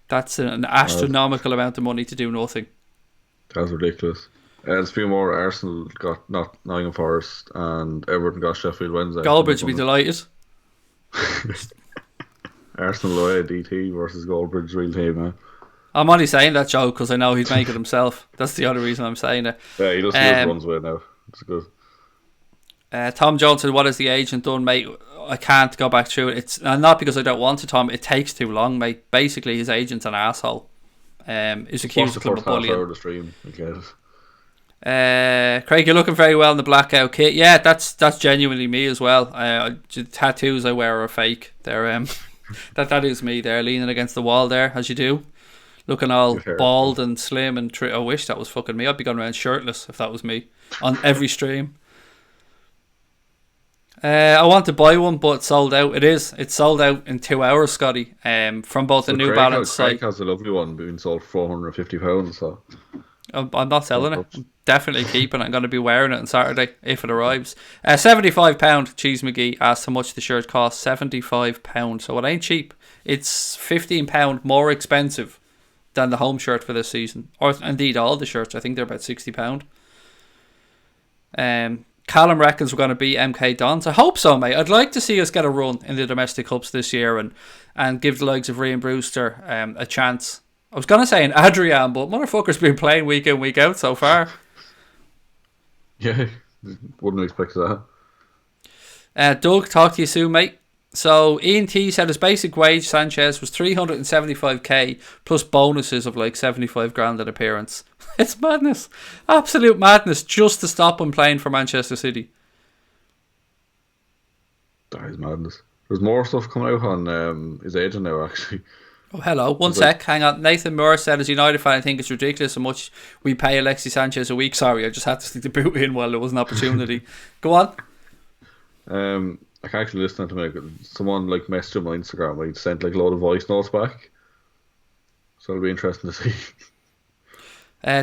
That's an astronomical amount of money to do nothing. That's ridiculous. There's a few more. Arsenal got Nottingham Forest and Everton got Sheffield Wednesday. Goldbridge would be delighted. Arsenal away DT versus Goldbridge, real team, man. I'm only saying that joke because I know he'd make it himself. That's the only reason I'm saying it. Yeah, he doesn't runs away now. It's good. Tom Jones said, what has the agent done, mate? I can't go back through it. It's not because I don't want to, Tom. It takes too long, mate. Basically, his agent's an asshole. Is accused of bullying. The stream. Craig, you're looking very well in the blackout kit. Yeah, that's genuinely me as well. The tattoos I wear are fake. They're that is me there, leaning against the wall there, as you do. Looking all bald and slim and I wish that was fucking me. I'd be going around shirtless if that was me on every stream. I want to buy one, but it's sold out. It's sold out in 2 hours, Scotty. From both the New Balance site. Craig has a lovely one being sold for £450. So I'm not selling it. I'm definitely keeping it. I'm going to be wearing it on Saturday if it arrives. £75. Cheese McGee asked how much the shirt costs. £75. So it ain't cheap. It's £15 more expensive than the home shirt for this season, or indeed all the shirts. I think they're about £60. Callum reckons we're going to beat MK Dons. I hope so, mate. I'd like to see us get a run in the domestic cups this year and give the likes of Rian Brewster a chance. I was going to say an Adrian, but motherfucker's been playing week in, week out so far. Yeah, wouldn't expect that. Doug, talk to you soon, mate. So Ian T said his basic wage, Sanchez, was 375k plus bonuses of like 75 grand an appearance. It's madness. Absolute madness just to stop him playing for Manchester City. That is madness. There's more stuff coming out on his agent now, actually. Oh, hello. One sec. Hang on. Nathan Moore said, as a United fan, I think it's ridiculous how much we pay Alexis Sanchez a week. Sorry, I just had to stick the boot in while there was an opportunity. Go on. I can actually listen to it. Someone like messaged my Instagram. I sent like a load of voice notes back. So it'll be interesting to see.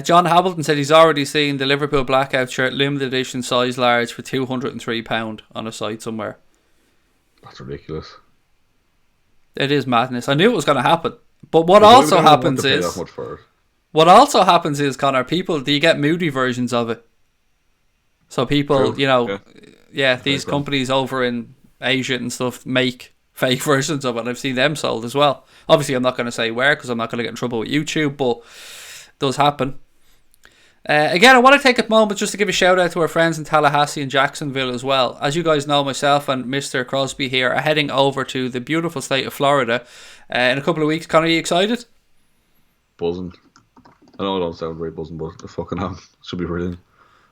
John Hamilton said he's already seen the Liverpool blackout shirt, limited edition, size large, for £203 on a site somewhere. That's ridiculous. It is madness. I knew it was going to happen. But what also happens is... What also happens is, Connor, people, do you get moody versions of it? So people, True. you know, these companies over in Asia and stuff make fake versions of it. I've seen them sold as well. Obviously, I'm not going to say where because I'm not going to get in trouble with YouTube, but it does happen. Again, I want to take a moment just to give a shout out to our friends in Tallahassee and Jacksonville as well. As you guys know, myself and Mr. Crosby here are heading over to the beautiful state of Florida in a couple of weeks. Connor, are you excited? Buzzing. I know I don't sound very buzzing, but I fucking am. Should be brilliant.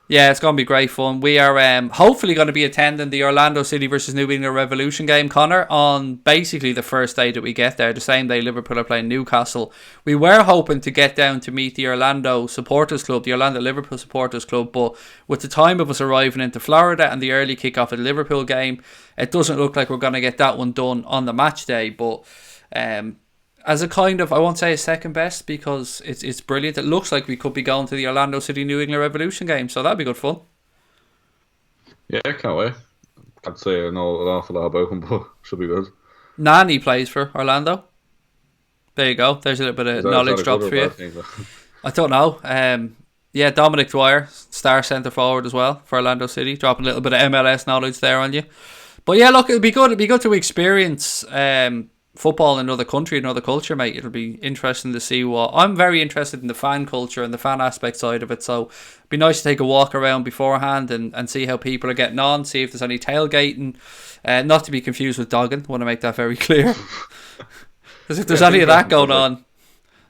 Yeah, it's going to be great fun. We are hopefully going to be attending the Orlando City versus New England Revolution game, Connor, on basically the first day that we get there, the same day Liverpool are playing Newcastle. We were hoping to get down to meet the Orlando Supporters Club, the Orlando Liverpool Supporters Club, but with the time of us arriving into Florida and the early kick-off of the Liverpool game, it doesn't look like we're going to get that one done on the match day, but... as a kind of, I won't say a second best because it's brilliant. It looks like we could be going to the Orlando City New England Revolution game, so that'd be good fun. Yeah, can't wait. Can't say I know an awful lot about him, but should be good. Nani plays for Orlando. There you go. There's a little bit of knowledge drop for you. I don't know. Yeah, Dominic Dwyer, star centre forward as well for Orlando City, dropping a little bit of MLS knowledge there on you. But yeah, look, it'll be good. It'll be good to experience football in another country, another culture, mate. It'll be interesting to see what... I'm very interested in the fan culture and the fan aspect side of it, so it'd be nice to take a walk around beforehand and see how people are getting on, see if there's any tailgating. Not to be confused with dogging, I want to make that very clear. Because if there's any of that going on,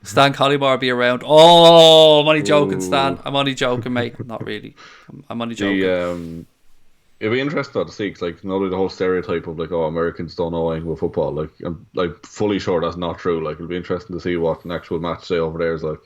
Stan Collymore will be around. Oh, I'm only joking, Stan. I'm only joking, mate. Not really. I'm only joking. It'd be interesting though to see, cause like, not the whole stereotype of like, oh, Americans don't know anything about football. Like, I'm like fully sure that's not true. Like, it'll be interesting to see what an actual match day over there is like.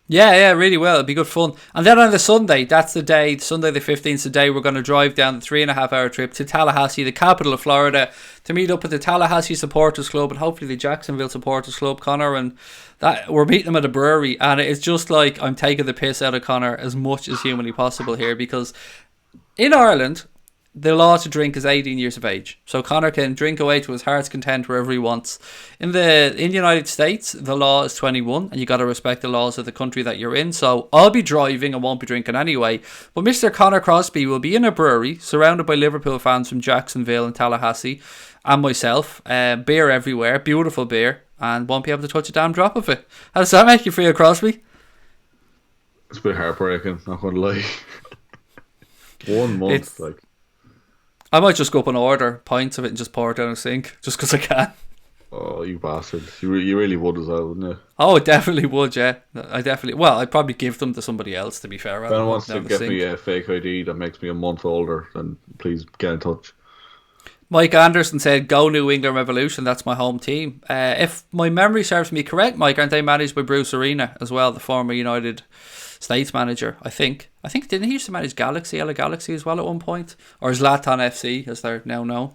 Yeah, really well. It'll be good fun. And then on the Sunday, that's the day, Sunday the 15th, the day we're going to drive down the 3.5 hour trip to Tallahassee, the capital of Florida, to meet up with the Tallahassee Supporters Club and hopefully the Jacksonville Supporters Club, Connor. And that we're meeting them at a brewery, and it's just like I'm taking the piss out of Connor as much as humanly possible here, because in Ireland, the law to drink is 18 years of age. So Connor can drink away to his heart's content wherever he wants. In the United States, the law is 21, and you got to respect the laws of the country that you're in. So I'll be driving and won't be drinking anyway. But Mr. Connor Crosby will be in a brewery surrounded by Liverpool fans from Jacksonville and Tallahassee, and myself. Beer everywhere, beautiful beer, and won't be able to touch a damn drop of it. How does that make you feel, Crosby? It's a bit heartbreaking, not going to lie. 1 month, like. I might just go up and order pints of it and just pour it down a sink, just because I can. Oh, you bastard. You really would as well, wouldn't you? Oh, I definitely would, yeah. I'd probably give them to somebody else, to be fair. If anyone wants to get me a fake ID that makes me a month older, then please get in touch. Mike Anderson said, go New England Revolution, that's my home team. If my memory serves me correct, Mike, aren't they managed by Bruce Arena as well, the former United States manager, I think. Didn't he used to manage Galaxy, LA Galaxy as well at one point? Or is Zlatan FC, as they're now known?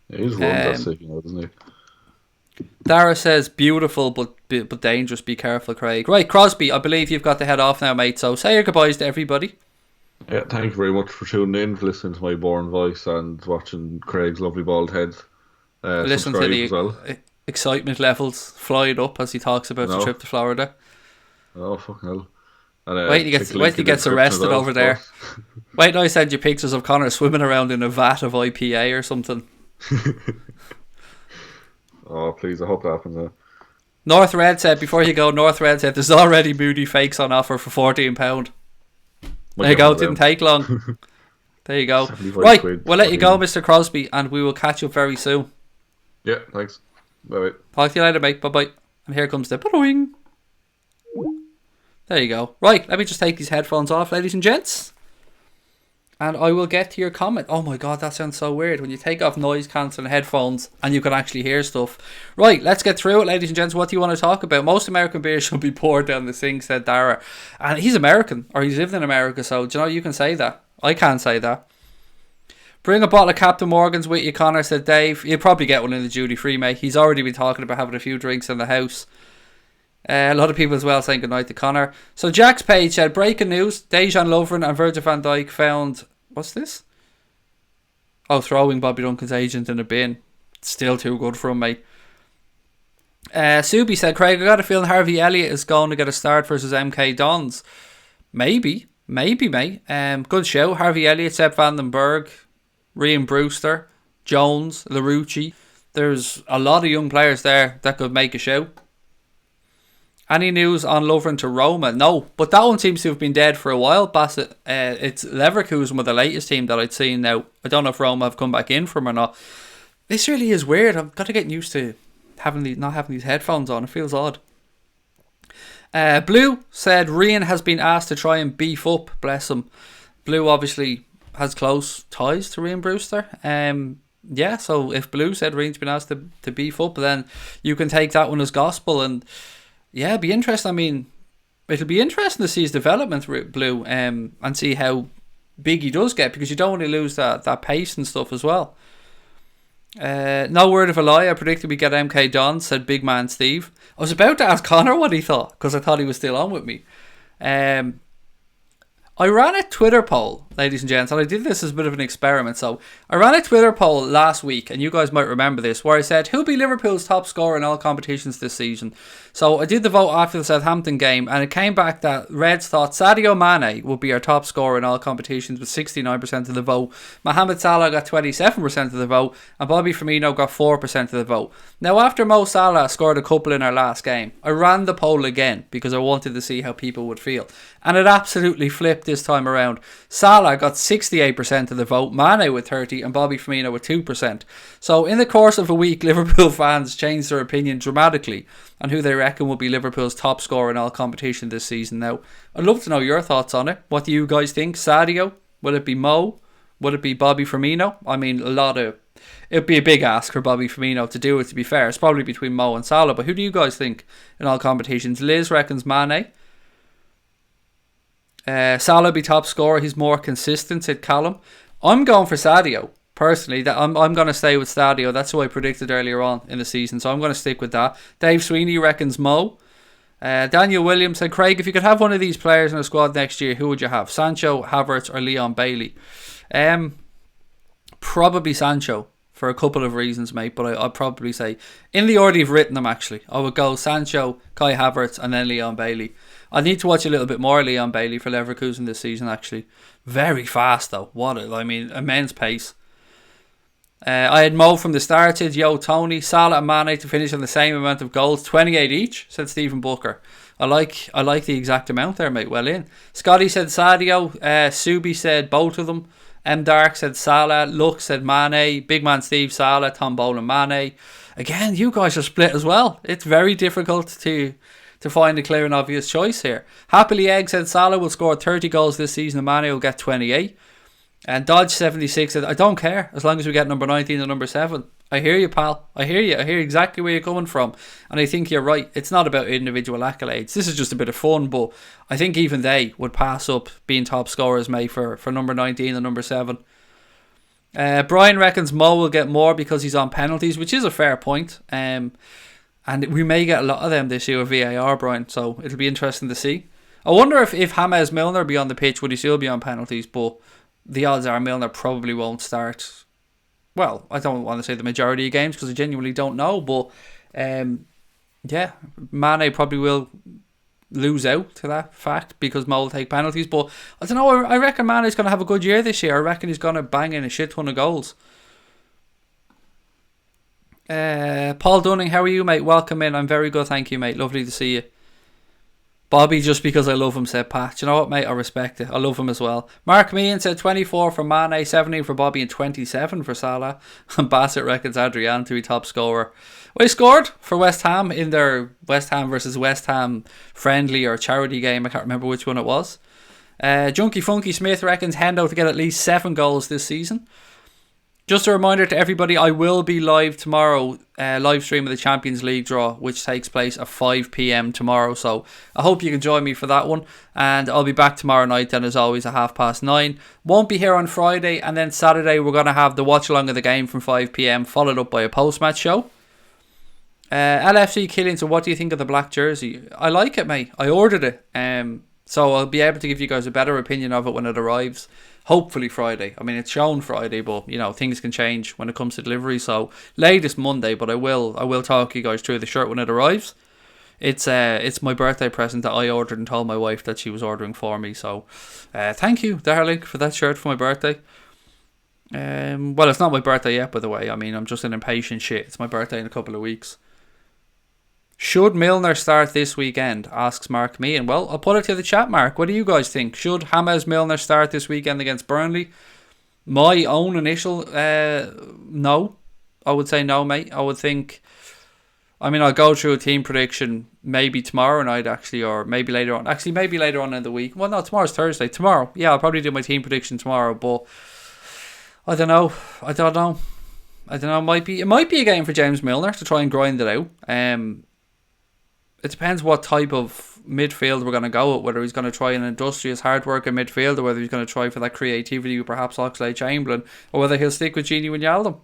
Yeah, he's run that city now, doesn't he? Dara says, beautiful but dangerous, be careful, Craig. Right, Crosby, I believe you've got to head off now, mate, so say your goodbyes to everybody. Yeah, thank you very much for tuning in, for listening to my boring voice and watching Craig's lovely bald head. Listen to the excitement levels flying up as he talks about the trip to Florida. Oh, fucking hell. And, wait till he gets arrested over there. Wait till I send you pictures of Connor swimming around in a vat of IPA or something. Oh, please, I hope that happens. North Red said, before you go, there's already Moody fakes on offer for £14. There you go, didn't take long. There you go. Right, we'll let you go, Mr. Crosby, and we will catch up very soon. Yeah, thanks. Bye-bye. Talk to you later, mate. Bye-bye. And here comes the ba-doing. There you go. Right, let me just take these headphones off, ladies and gents. and I will get to your comment. Oh my god, that sounds so weird when you take off noise cancelling headphones and you can actually hear stuff. Right, let's get through it, ladies and gents. What do you want to talk about? Most American beer should be poured down the sink, said Dara. And he's American, or he's lived in America, so do you know you can say that. I can't say that. Bring a bottle of Captain Morgan's with you, Connor, said Dave. You'll probably get one in the duty free, mate. He's already been talking about having a few drinks in the house. A lot of people as well saying goodnight to Connor. So Jack's page said, breaking news, Dejan, Lovren and Virgil van Dijk found... What's this? Oh, throwing Bobby Duncan's agent in a bin. Still too good for him, mate. Subi said, Craig, I got a feeling Harvey Elliott is going to get a start versus MK Dons. Maybe, mate. Good show. Harvey Elliott, Sepp van den Berg, Ryan Brewster, Jones, Larouci. There's a lot of young players there that could make a show. Any news on Lovren to Roma? No, but that one seems to have been dead for a while, Bassett. It's Leverkusen with the latest team that I'd seen now. I don't know if Roma have come back in for him or not. This really is weird. I've got to get used to not having these headphones on. It feels odd. Blue said Rian has been asked to try and beef up. Bless him. Blue obviously has close ties to Ryan Brewster. Yeah, so if Blue said Rian's been asked to beef up, then you can take that one as gospel. And yeah, it'd be interesting. I mean, it'll be interesting to see his development with Blue and see how big he does get, because you don't want to lose that pace and stuff as well. No word of a lie, I predicted we get MK Don, said Big Man Steve. I was about to ask Connor what he thought, because I thought he was still on with me. I ran a Twitter poll, ladies and gents, and I did this as a bit of an experiment. So I ran a Twitter poll last week, and you guys might remember this, where I said, who'll be Liverpool's top scorer in all competitions this season? So I did the vote after the Southampton game, and it came back that Reds thought Sadio Mane would be our top scorer in all competitions with 69% of the vote. Mohamed Salah got 27% of the vote, and Bobby Firmino got 4% of the vote. Now, after Mo Salah scored a couple in our last game, I ran the poll again because I wanted to see how people would feel. And it absolutely flipped this time around. Salah got 68% of the vote, Mane with 30%, and Bobby Firmino with 2%. So in the course of a week, Liverpool fans changed their opinion dramatically on who they reckon will be Liverpool's top scorer in all competition this season. Now, I'd love to know your thoughts on it. What do you guys think? Sadio? Will it be Mo? Would it be Bobby Firmino? I mean, it'd be a big ask for Bobby Firmino to do it, to be fair. It's probably between Mo and Salah, but who do you guys think in all competitions? Liz reckons Mane. Salah be top scorer. He's more consistent, said Callum. I'm going for Sadio. Personally, I'm going to stay with Stadio. That's who I predicted earlier on in the season, so I'm going to stick with that. Dave Sweeney reckons Mo. Daniel Williams said, Craig, if you could have one of these players in a squad next year, who would you have? Sancho, Havertz or Leon Bailey? Probably Sancho for a couple of reasons, mate, but I'd probably say, in the order you've written them actually, I would go Sancho, Kai Havertz and then Leon Bailey. I need to watch a little bit more Leon Bailey for Leverkusen this season actually. Very fast though. Immense pace. I had Mo from the start, said Yo Tony. Salah and Mane to finish on the same amount of goals, 28 each, said Stephen Booker. I like the exact amount there, mate. Well in. Scotty said Sadio. Subi said both of them. M Dark said Salah. Luck said Mane. Big Man Steve Salah. Tom Boland Mane. Again, you guys are split as well. It's very difficult to find a clear and obvious choice here. Happily Egg said Salah will score 30 goals this season and Mane will get 28. And Dodge76 said, I don't care as long as we get number 19 and number 7. I hear you, pal. I hear you. I hear exactly where you're coming from. And I think you're right. It's not about individual accolades. This is just a bit of fun, but I think even they would pass up being top scorers, mate, for number 19 and number 7. Brian reckons Mo will get more because he's on penalties, which is a fair point. And we may get a lot of them this year with VAR, Brian, so it'll be interesting to see. I wonder if James Milner be on the pitch, would he still be on penalties? But the odds are Milner probably won't start. Well, I don't want to say the majority of games because I genuinely don't know, but yeah, Mane probably will lose out to that fact because Mo will take penalties. But I don't know, I reckon Mane's going to have a good year this year. I reckon he's going to bang in a shit ton of goals. Paul Dunning, how are you, mate? Welcome in. I'm very good, thank you, mate. Lovely to see you. Bobby, just because I love him, said Pat. Do you know what, mate? I respect it. I love him as well. Mark Meehan said 24 for Mane, 17 for Bobby and 27 for Salah. And Bassett reckons Adrian to be top scorer. Well, he scored for West Ham in their West Ham versus West Ham friendly or charity game. I can't remember which one it was. Junkie Funky Smith reckons Hendo to get at least 7 goals this season. Just a reminder to everybody, I will be live tomorrow, live stream of the Champions League draw, which takes place at 5 p.m. tomorrow. So I hope you can join me for that one. And I'll be back tomorrow night then, as always, at 9:30. Won't be here on Friday. And then Saturday, we're going to have the watch along of the game from 5 p.m, followed up by a post-match show. LFC Killian, so what do you think of the black jersey? I like it, mate. I ordered it. So I'll be able to give you guys a better opinion of it when it arrives. Hopefully Friday. I mean, it's shown Friday, but you know, things can change when it comes to delivery. So latest Monday, but I will talk you guys through the shirt when it arrives. It's my birthday present that I ordered and told my wife that she was ordering for me. So thank you, darling, for that shirt for my birthday. Well, it's not my birthday yet, by the way. I mean, I'm just an impatient shit. It's my birthday in a couple of weeks. Should Milner start this weekend? Asks Mark Meehan. Well, I'll put it to the chat, Mark. What do you guys think? Should James Milner start this weekend against Burnley? My own initial no. I would say no, mate. I would think... I mean, I'll go through a team prediction maybe tomorrow night, actually, or maybe later on. Actually, maybe later on in the week. Well, no, tomorrow's Thursday. Tomorrow. Yeah, I'll probably do my team prediction tomorrow, but I don't know. It might be a game for James Milner to try and grind it out. It depends what type of midfield we're going to go with, whether he's going to try an industrious, hard-working midfield, or whether he's going to try for that creativity with perhaps Oxlade-Chamberlain, or whether he'll stick with Gini Wijnaldum.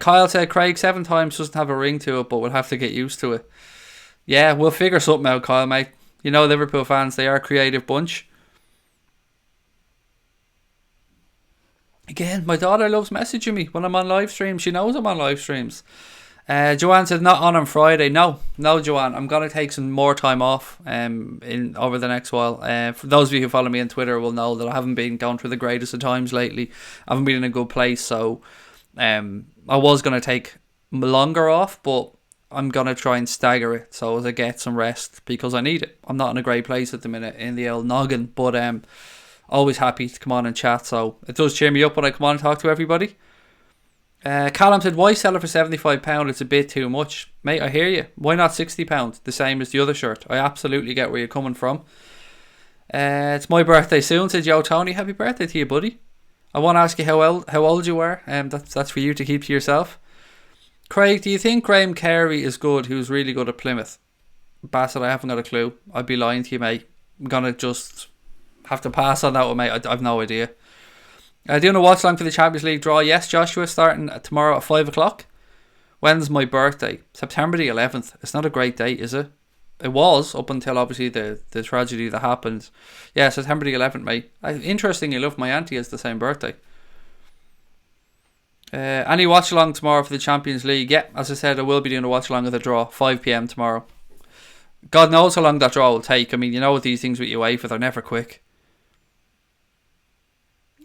Kyle said Craig 7 times doesn't have a ring to it, but we'll have to get used to it. Yeah, we'll figure something out, Kyle, mate. You know, Liverpool fans, they are a creative bunch. Again, my daughter loves messaging me when I'm on live streams. She knows I'm on live streams. Joanne said not on Friday. No, Joanne. I'm going to take some more time off over the next while. For those of you who follow me on Twitter will know that I haven't been going through the greatest of times lately. I haven't been in a good place, so I was going to take longer off, but I'm going to try and stagger it so as I get some rest because I need it. I'm not in a great place at the minute in the old noggin, but always happy to come on and chat, so it does cheer me up when I come on and talk to everybody. Callum said, why sell it for £75? It's a bit too much. Mate, I hear you. Why not £60? The same as the other shirt. I absolutely get where you're coming from. It's my birthday soon, said Joe Tony. Happy birthday to you, buddy. I want to ask you how old you are. That's for you to keep to yourself. Craig, do you think Graham Carey is good, who's really good at Plymouth? Bassett, I haven't got a clue. I'd be lying to you, mate. I'm going to just have to pass on that one, mate. I've no idea. Doing a watch along for the Champions League draw. Yes, Joshua, starting tomorrow at 5 o'clock. When's my birthday? September the 11th. It's not a great date, is it? It was, up until obviously the tragedy that happened. Yeah, September the 11th, mate. Interestingly enough, my auntie has the same birthday. Any watch along tomorrow for the Champions League? Yeah, as I said, I will be doing a watch along of the draw, 5 p.m. tomorrow. God knows how long that draw will take. I mean, you know what these things with UEFA, they're never quick.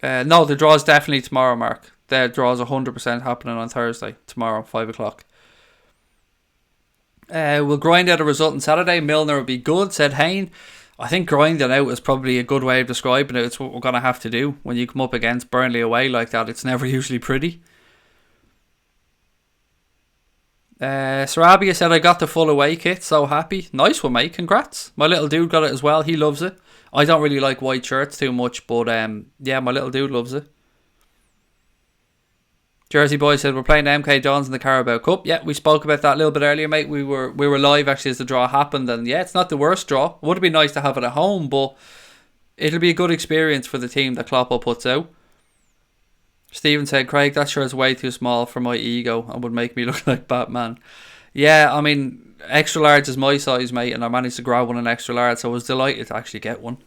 No, the draw is definitely tomorrow, Mark. The draw is 100% happening on Thursday, tomorrow, 5 o'clock. We'll grind out a result on Saturday. Milner will be good, said Hayne. I think grinding out is probably a good way of describing it. It's what we're going to have to do when you come up against Burnley away like that. It's never usually pretty. Sarabia said, I got the full away kit, so happy. Nice one, mate, congrats. My little dude got it as well, he loves it. I don't really like white shirts too much, but yeah, my little dude loves it. Jersey Boy said, we're playing MK Dons in the Carabao Cup. Yeah, we spoke about that a little bit earlier, mate. We were live actually as the draw happened, and yeah, it's not the worst draw. It would have been nice to have it at home, but it'll be a good experience for the team that Kloppo puts out. Stephen said, Craig, that shirt is way too small for my ego and would make me look like Batman. Yeah, I mean, extra large is my size, mate, and I managed to grab one in extra large, so I was delighted to actually get one.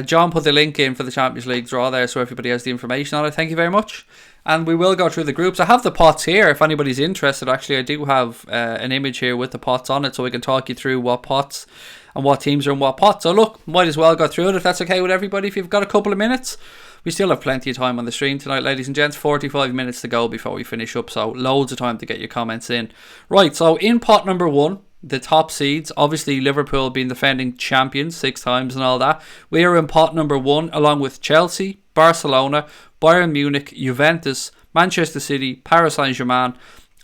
John put the link in for the Champions League draw there, so everybody has the information on it. Thank you very much. And we will go through the groups. I have the pots here if anybody's interested. Actually, I do have an image here with the pots on it, so we can talk you through what pots and what teams are in what pots. So look, might as well go through it if that's okay with everybody. If you've got a couple of minutes, we still have plenty of time on the stream tonight, ladies and gents. 45 minutes to go before we finish up, so loads of time to get your comments in. Right, so in pot number 1, the top seeds, obviously Liverpool being defending champions 6 times and all that. We are in pot number 1 along with Chelsea, Barcelona, Bayern Munich, Juventus, Manchester City, Paris Saint-Germain,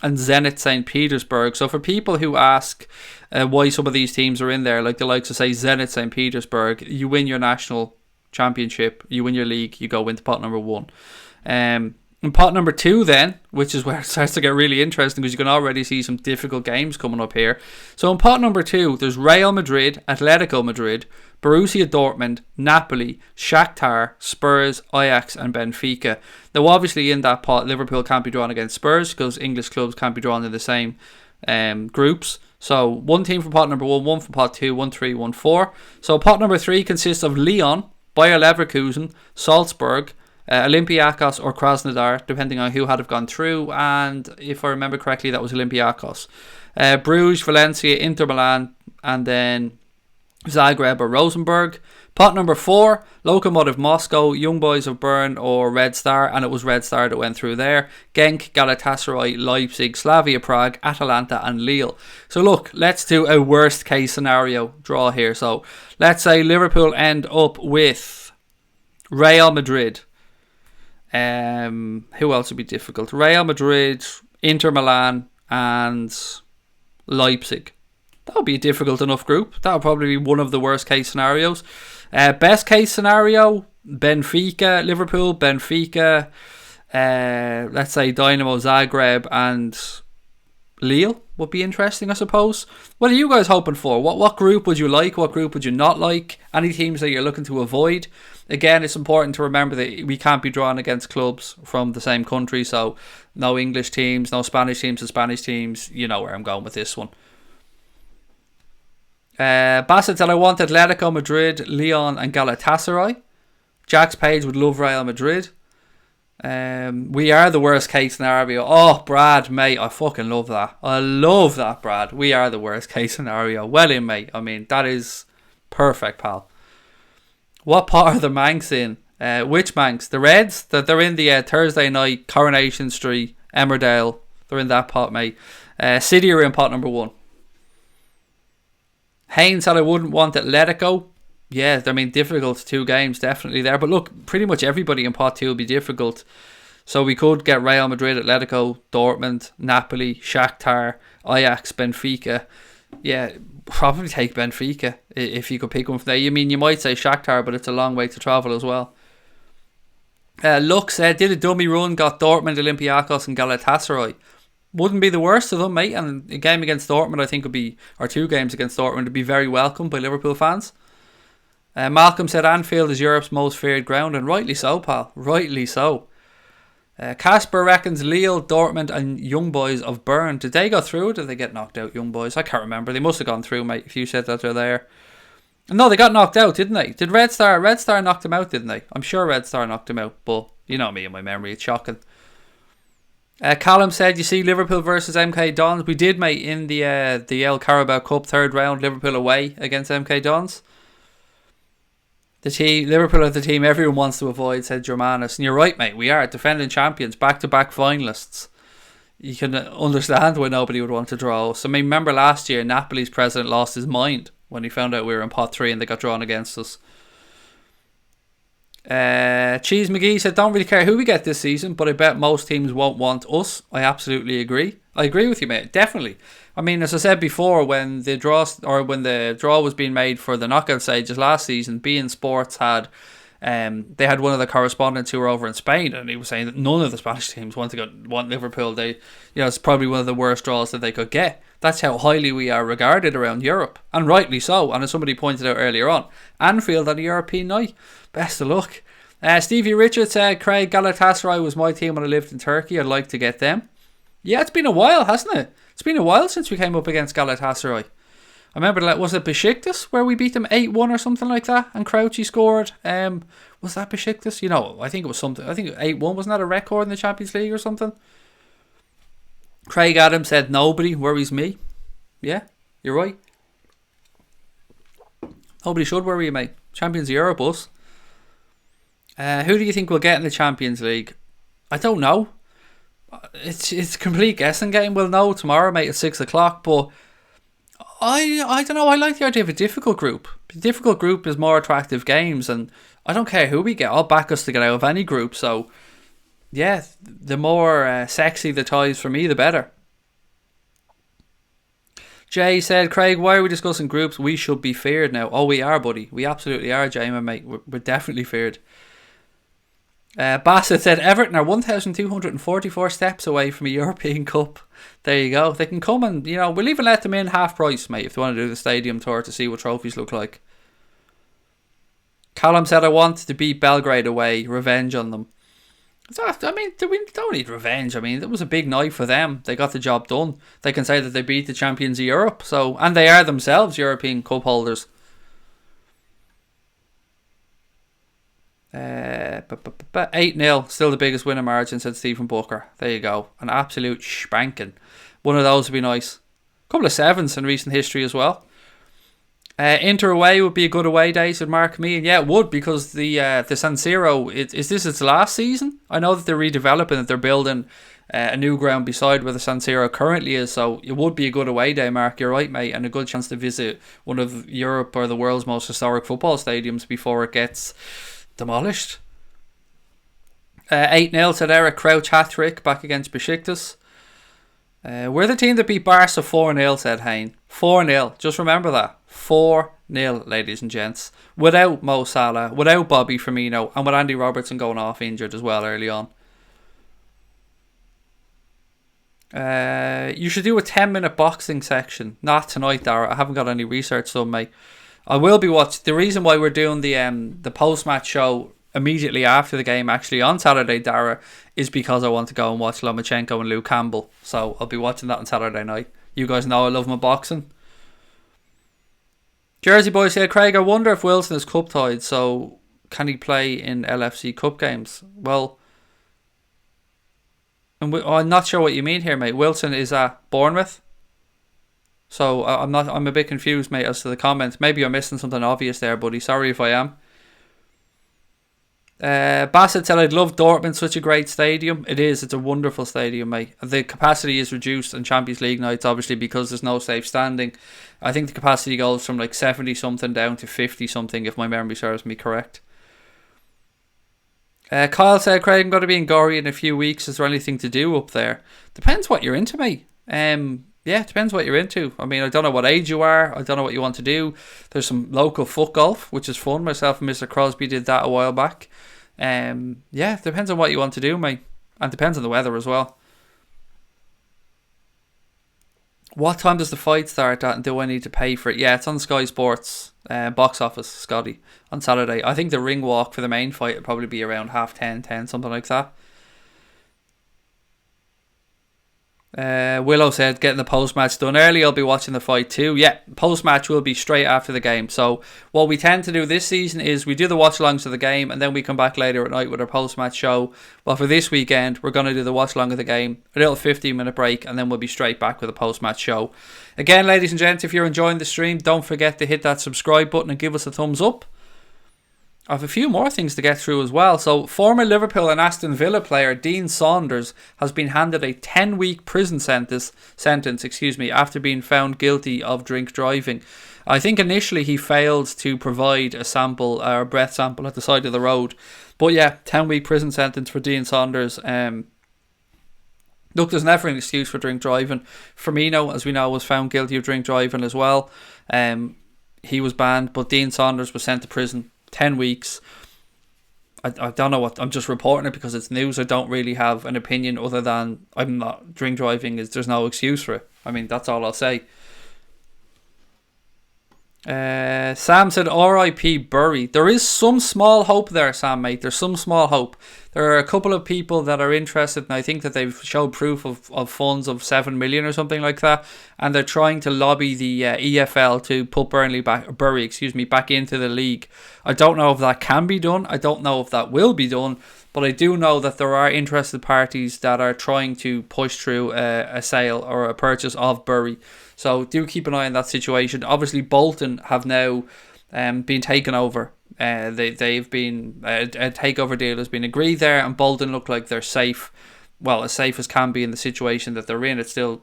and Zenit St. Petersburg. So for people who ask why some of these teams are in there, like the likes of, say, Zenit St. Petersburg, you win your national championship, you win your league, you go into pot number 1. In pot number 2 then, which is where it starts to get really interesting because you can already see some difficult games coming up here. So in pot number 2, there's Real Madrid, Atletico Madrid, Borussia Dortmund, Napoli, Shakhtar, Spurs, Ajax and Benfica. Now obviously in that pot, Liverpool can't be drawn against Spurs because English clubs can't be drawn in the same groups. So one team from pot number 1, one from pot 2, 1, 3, 1, 4. So pot number 3 consists of Lyon, Bayer Leverkusen, Salzburg, Olympiacos or Krasnodar, depending on who had have gone through, and if I remember correctly, that was Olympiacos. Bruges, Valencia, Inter Milan, and then Zagreb or Rosenborg. Pot number 4, Lokomotiv Moscow, Young Boys of Bern or Red Star, and it was Red Star that went through there. Genk, Galatasaray, Leipzig, Slavia Prague, Atalanta and Lille. So look, let's do a worst case scenario draw here. So let's say Liverpool end up with Real Madrid. Who else would be difficult? Real Madrid, Inter Milan and Leipzig. That would be a difficult enough group. That would probably be one of the worst case scenarios. Best case scenario, Benfica, Liverpool, Benfica, let's say Dynamo Zagreb and Lille would be interesting, I suppose. What are you guys hoping for? What group would you like? What group would you not like? Any teams that you're looking to avoid? Again, it's important to remember that we can't be drawn against clubs from the same country, so no English teams, no Spanish teams and Spanish teams. You know where I'm going with this one. Bassett said I want Atletico Madrid, Lyon and Galatasaray. Jack's Page would love Real Madrid. We are the worst case scenario. Oh, Brad, mate, I fucking love that. I love that, Brad. We are the worst case scenario. Well in, mate. I mean, that is perfect, pal. What pot are the Manx in? Which Manx? The Reds? They're in the Thursday night, Coronation Street, Emmerdale. They're in that pot, mate. City are in pot number 1. Haynes said I wouldn't want Atletico. Yeah, I mean, difficult 2 games, definitely there. But look, pretty much everybody in pot 2 will be difficult. So we could get Real Madrid, Atletico, Dortmund, Napoli, Shakhtar, Ajax, Benfica. Yeah, probably take Benfica if you could pick one from there. You mean, you might say Shakhtar, but it's a long way to travel as well. Lux did a dummy run, got Dortmund, Olympiacos and Galatasaray. Wouldn't be the worst of them, mate. And a game against Dortmund, I think, would be, or 2 games against Dortmund would be very welcome by Liverpool fans. Malcolm said Anfield is Europe's most feared ground, and rightly so, pal. Rightly so. Casper reckons Lille, Dortmund and Young Boys of Bern. Did they go through or did they get knocked out, Young Boys? I can't remember. They must have gone through, mate, if you said that they're there. No, they got knocked out, didn't they? Did Red Star knocked them out, didn't they? I'm sure Red Star knocked them out, but you know me and my memory, it's shocking. Callum said, you see Liverpool versus MK Dons. We did, mate, in the El Carabao Cup 3rd round, Liverpool away against MK Dons. Liverpool are the team everyone wants to avoid, said Germanus. And you're right, mate, we are defending champions, back-to-back finalists. You can understand why nobody would want to draw us. I mean, remember last year, Napoli's president lost his mind when he found out we were in pot 3 and they got drawn against us. Cheese McGee said, don't really care who we get this season, but I bet most teams won't want us. I absolutely agree. I agree with you, mate, definitely. I mean, as I said before, when the draw was being made for the knockout stages last season, beIN Sports had they had one of the correspondents who were over in Spain, and he was saying that none of the Spanish teams want Liverpool. It's probably one of the worst draws that they could get. That's how highly we are regarded around Europe, and rightly so. And as somebody pointed out earlier on, Anfield on a European night. Best of luck. Stevie Richards said, Craig, Galatasaray was my team when I lived in Turkey. I'd like to get them. Yeah, it's been a while, hasn't it? It's been a while since we came up against Galatasaray. I remember, was it Besiktas where we beat them 8-1 or something like that? And Crouchy scored. Was that Besiktas? I think it was something. I think 8-1, wasn't that a record in the Champions League or something? Craig Adams said, nobody worries me. Yeah, you're right. Nobody should worry you, mate. Champions of Europe, us. Who do you think will get in the Champions League? I don't know. It's a complete guessing game. We'll know tomorrow, mate, at 6 o'clock. But I don't know. I like the idea of a difficult group. The difficult group is more attractive games, and I don't care who we get. I'll back us to get out of any group. So, yeah, the more sexy the ties for me, the better. Jay said, Craig, why are we discussing groups? We should be feared now. Oh, we are, buddy. We absolutely are, Jay, my mate. We're definitely feared. Bassett said, Everton are 1,244 steps away from a European Cup. There you go. They can come and, we'll even let them in half price, mate, if they want to do the stadium tour to see what trophies look like. Callum said, I want to beat Belgrade away. Revenge on them. We don't need revenge. It was a big night for them. They got the job done. They can say that they beat the champions of Europe. And they are themselves European Cup holders. 8-0. Still the biggest winner margin, said Stephen Booker. There you go. An absolute spanking. One of those would be nice. A couple of sevens in recent history as well. Inter away would be a good away day, said Mark Me, and yeah, it would, because the San Siro, is this its last season? I know that they're redeveloping it, they're building a new ground beside where the San Siro currently is, so it would be a good away day, Mark. You're right, mate, and a good chance to visit one of Europe or the world's most historic football stadiums before it gets demolished. 8-0, said Eric. Crouch hat-trick back against Besiktas. We're the team that beat Barca 4-0, said Hayne. 4-0. Just remember that. 4-0, ladies and gents. Without Mo Salah, without Bobby Firmino, and with Andy Robertson going off injured as well early on. You should do a 10-minute boxing section. Not tonight, Dara. I haven't got any research done, mate. I will be watching. The reason why we're doing the post-match show immediately after the game, actually on Saturday, Dara, is because I want to go and watch Lomachenko and Luke Campbell. So I'll be watching that on Saturday night. You guys know I love my boxing. Jersey Boy said, Craig, I wonder if Wilson is cup tied, so can he play in LFC Cup games? Well, I'm not sure what you mean here, mate. Wilson is at Bournemouth. So I'm a bit confused, mate, as to the comments. Maybe I'm missing something obvious there, buddy. Sorry if I am. Bassett said, I'd love Dortmund, such a great stadium. It is, it's a wonderful stadium, mate. The capacity is reduced on Champions League nights, obviously, because there's no safe standing. I think the capacity goes from like 70 something down to 50 something, if my memory serves me correct. Kyle said, Craig, I'm going to be in Gorey in a few weeks. Is there anything to do up there? Depends what you're into, mate. Yeah, it depends what you're into. I don't know what age you are. I don't know what you want to do. There's some local foot golf, which is fun. Myself and Mr. Crosby did that a while back. Yeah, it depends on what you want to do, mate. And depends on the weather as well. What time does the fight start at, and do I need to pay for it? Yeah, it's on Sky Sports box office, Scotty, on Saturday. I think the ring walk for the main fight will probably be around 10:30, something like that. Willow said, getting the post-match done early, I'll be watching the fight too. Yeah, post-match will be straight after the game. So what we tend to do this season is we do the watch-alongs of the game, and then we come back later at night with our post-match show. Well, for this weekend, we're going to do the watch-along of the game, a little 15-minute break, and then we'll be straight back with a post-match show. Again, ladies and gents, if you're enjoying the stream, don't forget to hit that subscribe button and give us a thumbs up. I have a few more things to get through as well. So, former Liverpool and Aston Villa player Dean Saunders has been handed a 10-week prison sentence, after being found guilty of drink driving. I think initially he failed to provide a sample, or a breath sample at the side of the road. But yeah, 10-week prison sentence for Dean Saunders. Look, there's never an excuse for drink driving. Firmino, as we know, was found guilty of drink driving as well. He was banned, but Dean Saunders was sent to prison. 10 weeks. I don't know what, I'm just reporting it because it's news. I don't really have an opinion other than I'm not drink driving, there's no excuse for it. That's all I'll say. Sam said R.I.P. Bury. There is some small hope there, Sam, mate. There's some small hope. There are a couple of people that are interested, and I think that they've showed proof of funds of 7 million or something like that, and they're trying to lobby the EFL to put Bury back into the league. I don't know if that can be done. I don't know if that will be done, but I do know that there are interested parties that are trying to push through a sale or a purchase of Bury. So do keep an eye on that situation. Obviously, Bolton have now been taken over. They've been a takeover deal has been agreed there, and Bolton look like they're safe. Well, as safe as can be in the situation that they're in. It's still,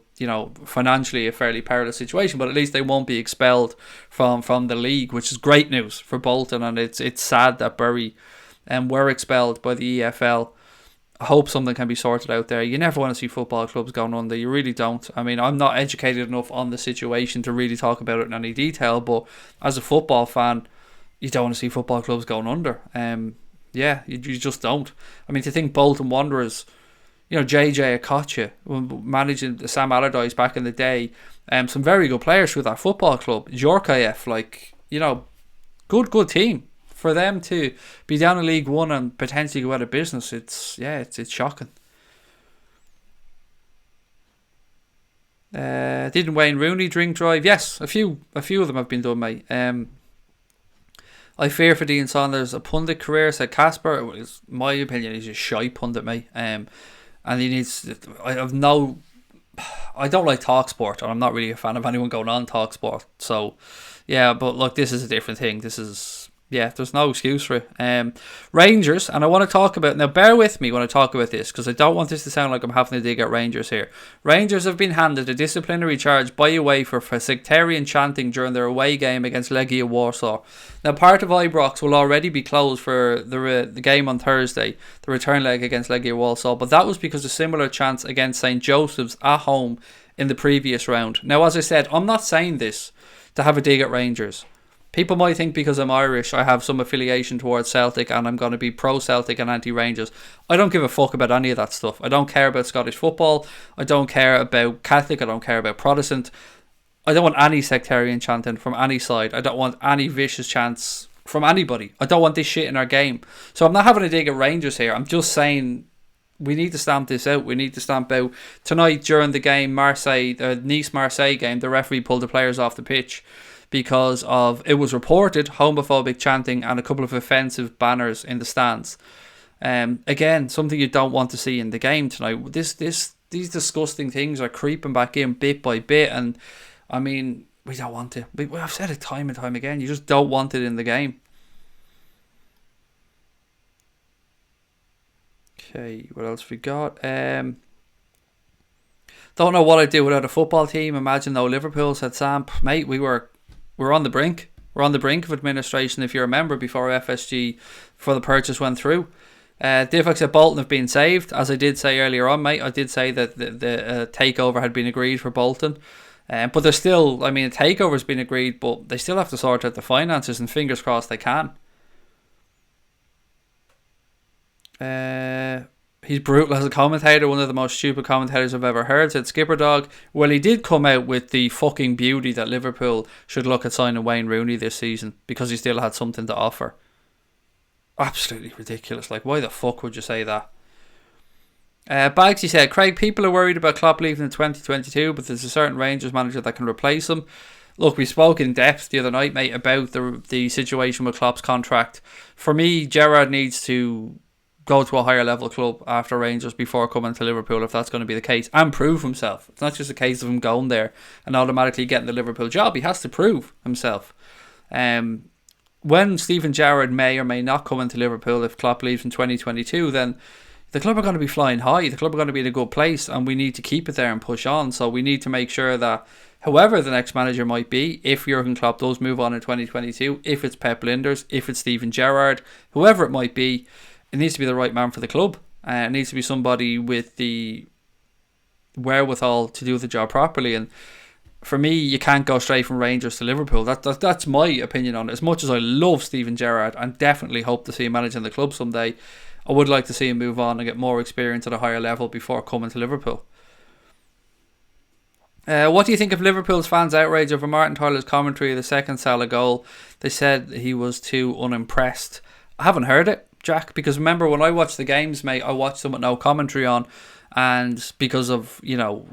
financially a fairly perilous situation, but at least they won't be expelled from the league, which is great news for Bolton. And it's sad that Bury were expelled by the EFL. I hope something can be sorted out there. You never want to see football clubs going under. You really don't. I mean, I'm not educated enough on the situation to really talk about it in any detail, but as a football fan, you don't want to see football clubs going under. Yeah, you just don't. I mean, to think Bolton Wanderers, JJ Okocha, managing the Sam Allardyce back in the day, some very good players through that football club. Djorkaeff, good team. For them to be down in League One and potentially go out of business, it's shocking. Didn't Wayne Rooney drink drive? Yes, a few of them have been done, mate. I fear for Dean Saunders' a pundit career, said Casper. My opinion, he's a shy pundit, mate. And he needs. I don't like TalkSport, and I'm not really a fan of anyone going on TalkSport. So, yeah, but look, this is a different thing. There's no excuse for it. Rangers, and I want to talk about... Now, bear with me when I talk about this, because I don't want this to sound like I'm having to dig at Rangers here. Rangers have been handed a disciplinary charge by UEFA for sectarian chanting during their away game against Legia Warsaw. Now, part of Ibrox will already be closed for the game on Thursday, the return leg against Legia Warsaw, but that was because of similar chants against St. Joseph's at home in the previous round. Now, as I said, I'm not saying this to have a dig at Rangers. People might think because I'm Irish I have some affiliation towards Celtic and I'm going to be pro-Celtic and anti-Rangers. I don't give a fuck about any of that stuff. I don't care about Scottish football. I don't care about Catholic. I don't care about Protestant. I don't want any sectarian chanting from any side. I don't want any vicious chants from anybody. I don't want this shit in our game. So I'm not having a dig at Rangers here. I'm just saying we need to stamp this out. We need to stamp out. Tonight during the game, Nice-Marseille game, the referee pulled the players off the pitch because of, it was reported, homophobic chanting and a couple of offensive banners in the stands. Again, something you don't want to see in the game tonight. These disgusting things are creeping back in bit by bit, and I mean, we don't want it. I've said it time and time again. You just don't want it in the game. Okay, what else we got? Don't know what I'd do without a football team. Imagine though Liverpool, said Sam. Mate, we're on the brink. We're on the brink of administration, if you remember, before the purchase went through. Divock said Bolton have been saved. As I did say earlier on, mate, I did say that the takeover had been agreed for Bolton. But there's still, a takeover's been agreed, but they still have to sort out the finances, and fingers crossed they can. He's brutal as a commentator, one of the most stupid commentators I've ever heard, said Skipper Dog. Well, he did come out with the fucking beauty that Liverpool should look at signing Wayne Rooney this season because he still had something to offer. Absolutely ridiculous. Like, why the fuck would you say that? Bagsy said, Craig, people are worried about Klopp leaving in 2022, but there's a certain Rangers manager that can replace him. Look, we spoke in depth the other night, mate, about the situation with Klopp's contract. For me, Gerrard needs to go to a higher level club after Rangers before coming to Liverpool, if that's going to be the case, and prove himself. It's not just a case of him going there and automatically getting the Liverpool job. He has to prove himself. When Steven Gerrard may or may not come into Liverpool, if Klopp leaves in 2022, then the club are going to be flying high. The club are going to be in a good place, and we need to keep it there and push on. So we need to make sure that whoever the next manager might be, if Jurgen Klopp does move on in 2022, if it's Pep Linders, if it's Steven Gerrard, whoever it might be, it needs to be the right man for the club. It needs to be somebody with the wherewithal to do the job properly. And for me, you can't go straight from Rangers to Liverpool. That's my opinion on it. As much as I love Steven Gerrard and definitely hope to see him managing the club someday, I would like to see him move on and get more experience at a higher level before coming to Liverpool. What do you think of Liverpool's fans' outrage over Martin Tyler's commentary of the second Salah goal? They said he was too unimpressed. I haven't heard it, Jack, because remember when I watched the games, mate, I watched them with no commentary on, and because of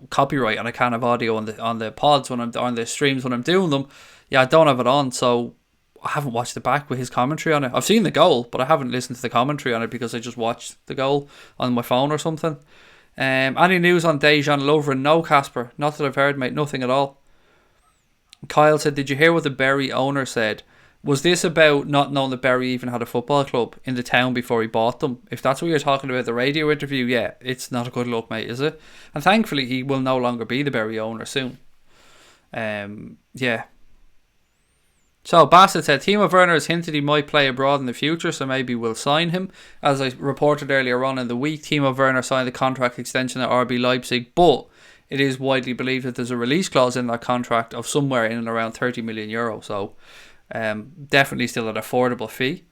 copyright, and I can't have audio on the pods when I'm on the streams when I'm doing them, I don't have it on, so I haven't watched it back with his commentary on it. I've seen the goal, but I haven't listened to the commentary on it because I just watched the goal on my phone or something. Any news on Dejan Lovren? No, Casper, not that I've heard, mate, nothing at all. Kyle said, did you hear what the Bury owner said? Was this about not knowing that Bury even had a football club in the town before he bought them? If that's what you're talking about, the radio interview, yeah, it's not a good look, mate, is it? And thankfully, he will no longer be the Bury owner soon. Yeah. So Bassett said, Timo Werner has hinted he might play abroad in the future, so maybe we'll sign him. As I reported earlier on in the week, Timo Werner signed a contract extension at RB Leipzig, but it is widely believed that there's a release clause in that contract of somewhere in and around 30 million euro. So definitely still an affordable fee.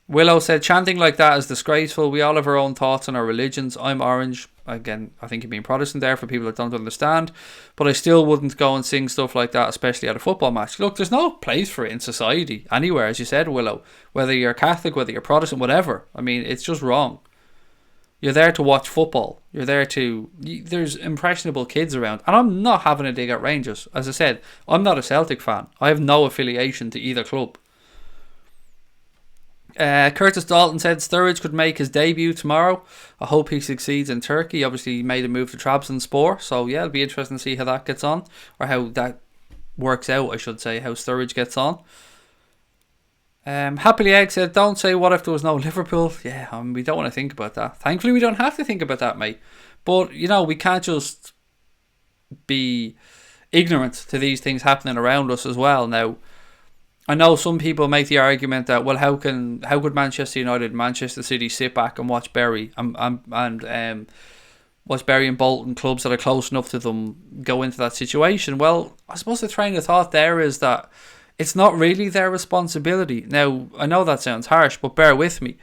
Willow said, chanting like that is disgraceful. We all have our own thoughts on our religions. I'm orange. Again, I think you're being Protestant there for people that don't understand. But I still wouldn't go and sing stuff like that, especially at a football match. Look, there's no place for it in society, anywhere, as you said, Willow. Whether you're Catholic, whether you're Protestant, whatever. I mean, it's just wrong. You're there to watch football. You're there to... There's impressionable kids around. And I'm not having a dig at Rangers. As I said, I'm not a Celtic fan. I have no affiliation to either club. Curtis Dalton said Sturridge could make his debut tomorrow. I hope he succeeds in Turkey. Obviously, he made a move to Trabzonspor. So, yeah, it'll be interesting to see how that gets on. Or how that works out, I should say. How Sturridge gets on. Happily Egg said, don't say what if there was no Liverpool. Yeah, we don't want to think about that. Thankfully, we don't have to think about that, mate. But, you know, we can't just be ignorant to these things happening around us as well. Now, I know some people make the argument that, well, how could Manchester United and Manchester City sit back and watch Bury and watch Bury and Bolton, clubs that are close enough to them, go into that situation? Well, I suppose the train of thought there is that it's not really their responsibility. Now, I know that sounds harsh, but bear with me.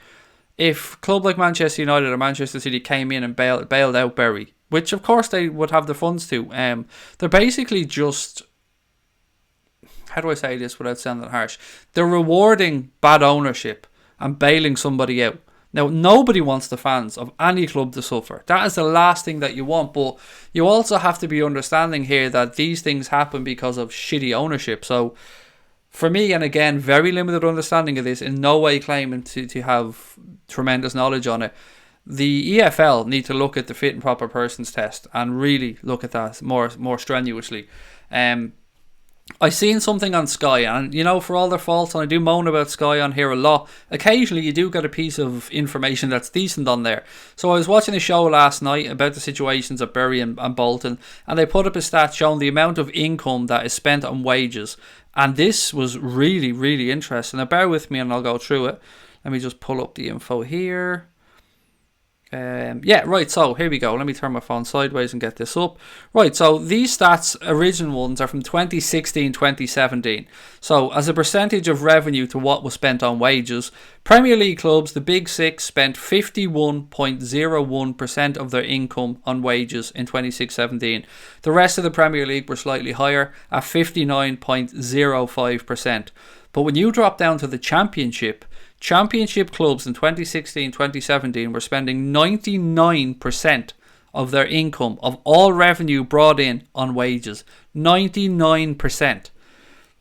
If a club like Manchester United or Manchester City came in and bailed out Bury, which of course they would have the funds to, they're basically just... How do I say this without sounding harsh? They're rewarding bad ownership and bailing somebody out. Now, nobody wants the fans of any club to suffer. That is the last thing that you want. But you also have to be understanding here that these things happen because of shitty ownership. So, for me, and again, very limited understanding of this, in no way claiming to have tremendous knowledge on it, the EFL need to look at the fit and proper persons test and really look at that more strenuously. I seen something on Sky, and you know, for all their faults, and I do moan about Sky on here a lot, occasionally you do get a piece of information that's decent on there. So I was watching a show last night about the situations at Bury and Bolton, and they put up a stat showing the amount of income that is spent on wages, and this was really, really interesting. Now bear with me and I'll go through it. Let me just pull up the info here. So here we go. Let me turn my phone sideways and get this up. Right, so these stats, original ones, are from 2016-2017. So as a percentage of revenue to what was spent on wages, Premier League clubs, the Big Six, spent 51.01% of their income on wages in 26-17. The rest of the Premier League were slightly higher at 59.05%. But when you drop down to the Championship clubs in 2016-2017 were spending 99% of their income, of all revenue brought in, on wages. 99%.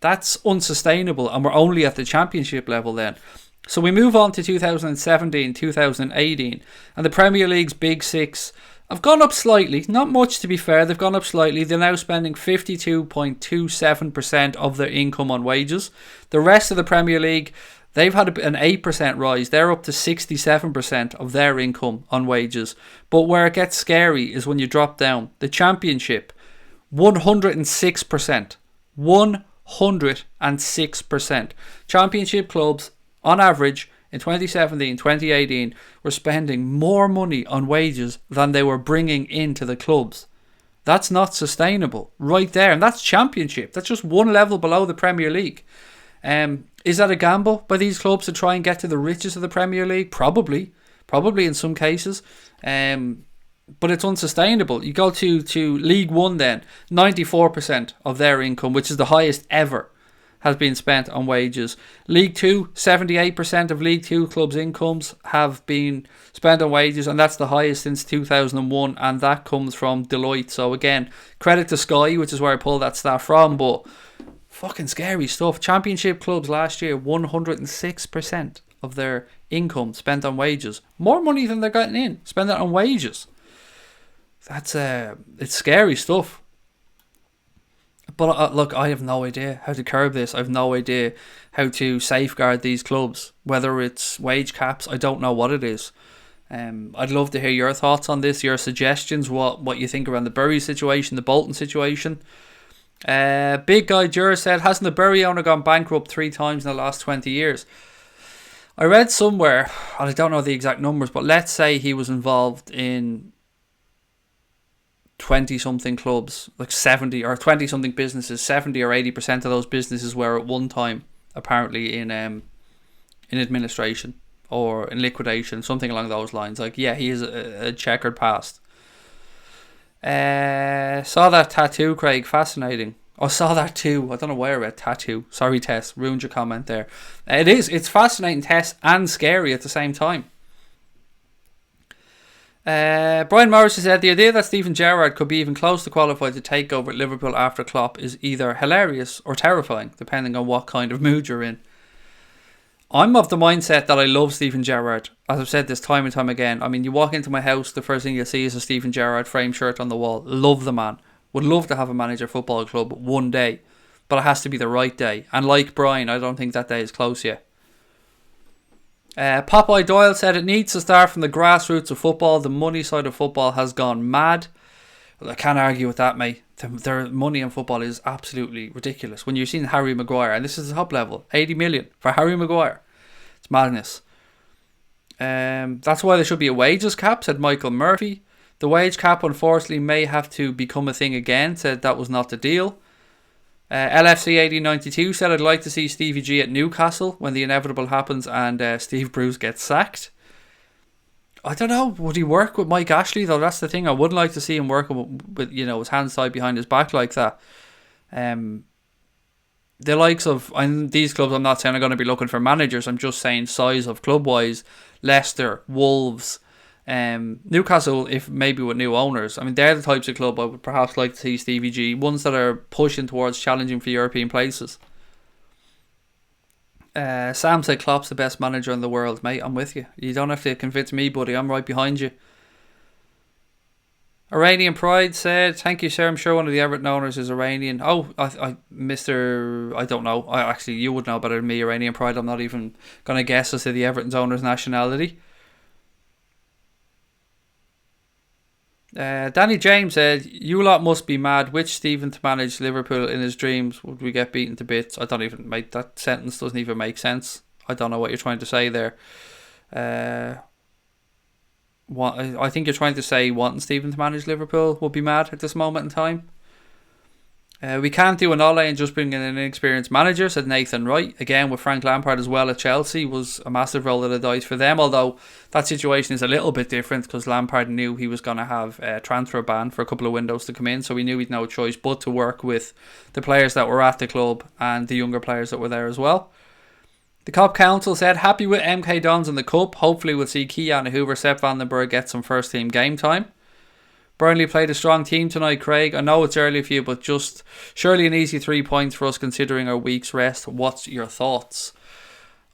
That's unsustainable, and we're only at the Championship level then. So we move on to 2017-2018, and the Premier League's Big Six have gone up slightly. Not much, to be fair. They've gone up slightly. They're now spending 52.27% of their income on wages. The rest of the Premier League, they've had an 8% rise. They're up to 67% of their income on wages. But where it gets scary is when you drop down. The Championship, 106%. 106%. Championship clubs, on average, in 2017-2018, were spending more money on wages than they were bringing into the clubs. That's not sustainable. Right there. And that's Championship. That's just one level below the Premier League. Is that a gamble by these clubs to try and get to the riches of the Premier League? Probably in some cases. But it's unsustainable. You go to League One then, 94% of their income, which is the highest ever, has been spent on wages. League 2, 78% of League 2 clubs' incomes have been spent on wages, and that's the highest since 2001, and that comes from Deloitte. So again, credit to Sky, which is where I pulled that stat from, but fucking scary stuff. Championship clubs last year, 106% of their income spent on wages. More money than they're getting in, spend it on wages. That's it's scary stuff. But look, I have no idea how to curb this. I have no idea how to safeguard these clubs. Whether it's wage caps, I don't know what it is. I'd love to hear your thoughts on this, your suggestions, what you think around the Bury situation, the Bolton situation. Big Guy Jura said, hasn't the Bury owner gone bankrupt 3 times in the last 20 years? I read somewhere, and I don't know the exact numbers, but let's say he was involved in 20-something clubs, like 70 or 20-something businesses. 70 or 80% of those businesses were at one time apparently in administration or in liquidation, something along those lines. Like, yeah, he has a checkered past. Saw that tattoo, Craig. Fascinating. I saw that too. I don't know where I read tattoo. Sorry, Tess. Ruined your comment there. It is. It's fascinating, Tess, and scary at the same time. Brian Morrissey said, the idea that Steven Gerrard could be even close to qualified to take over at Liverpool after Klopp is either hilarious or terrifying, depending on what kind of mood you're in. I'm of the mindset that I love Steven Gerrard. As I've said this time and time again. I mean, you walk into my house, the first thing you'll see is a Steven Gerrard frame shirt on the wall. Love the man. Would love to have a manager football club one day. But it has to be the right day. And like Brian, I don't think that day is close yet. Popeye Doyle said it needs to start from the grassroots of football. The money side of football has gone mad. Well, I can't argue with that, mate. Their money in football is absolutely ridiculous. When you're seeing Harry Maguire, and this is the top level, 80 million for Harry Maguire. It's madness. That's why there should be a wages cap, said Michael Murphy. The wage cap, unfortunately, may have to become a thing again, said that was not the deal. LFC 1892 said, I'd like to see Stevie G at Newcastle when the inevitable happens and Steve Bruce gets sacked. I don't know, would he work with Mike Ashley though? That's the thing. I wouldn't like to see him working with his hands tied behind his back like that. The likes of, and these clubs, I'm not saying are going to be looking for managers, I'm just saying size of club wise, Leicester, Wolves, Newcastle, if maybe with new owners. I mean, they're the types of club I would perhaps like to see Stevie G, ones that are pushing towards challenging for European places. Sam said Klopp's the best manager in the world, mate. I'm with you. You don't have to convince me, buddy. I'm right behind you. Iranian Pride said, thank you, sir. I'm sure one of the Everton owners is Iranian. Oh, I don't know. Actually, you would know better than me, Iranian Pride. I'm not even going to guess as to the Everton's owner's nationality. Danny James said, you lot must be mad. Which Stephen to manage Liverpool in his dreams? Would we get beaten to bits? I don't even make that sentence, doesn't even make sense. I don't know what you're trying to say there. I think you're trying to say wanting Stephen to manage Liverpool would be mad at this moment in time. We can't do an Ole and just bring in an inexperienced manager, said Nathan Wright. Again, with Frank Lampard as well at Chelsea was a massive roll of the dice for them, although that situation is a little bit different because Lampard knew he was going to have a transfer ban for a couple of windows to come in, so he knew he'd no choice but to work with the players that were at the club and the younger players that were there as well. The Cup Council said, happy with MK Dons in the Cup. Hopefully we'll see Kian Hoover, Sepp van den Berg get some first team game time. Burnley played a strong team tonight, Craig. I know it's early for you, but just surely an easy 3 points for us considering our week's rest. What's your thoughts?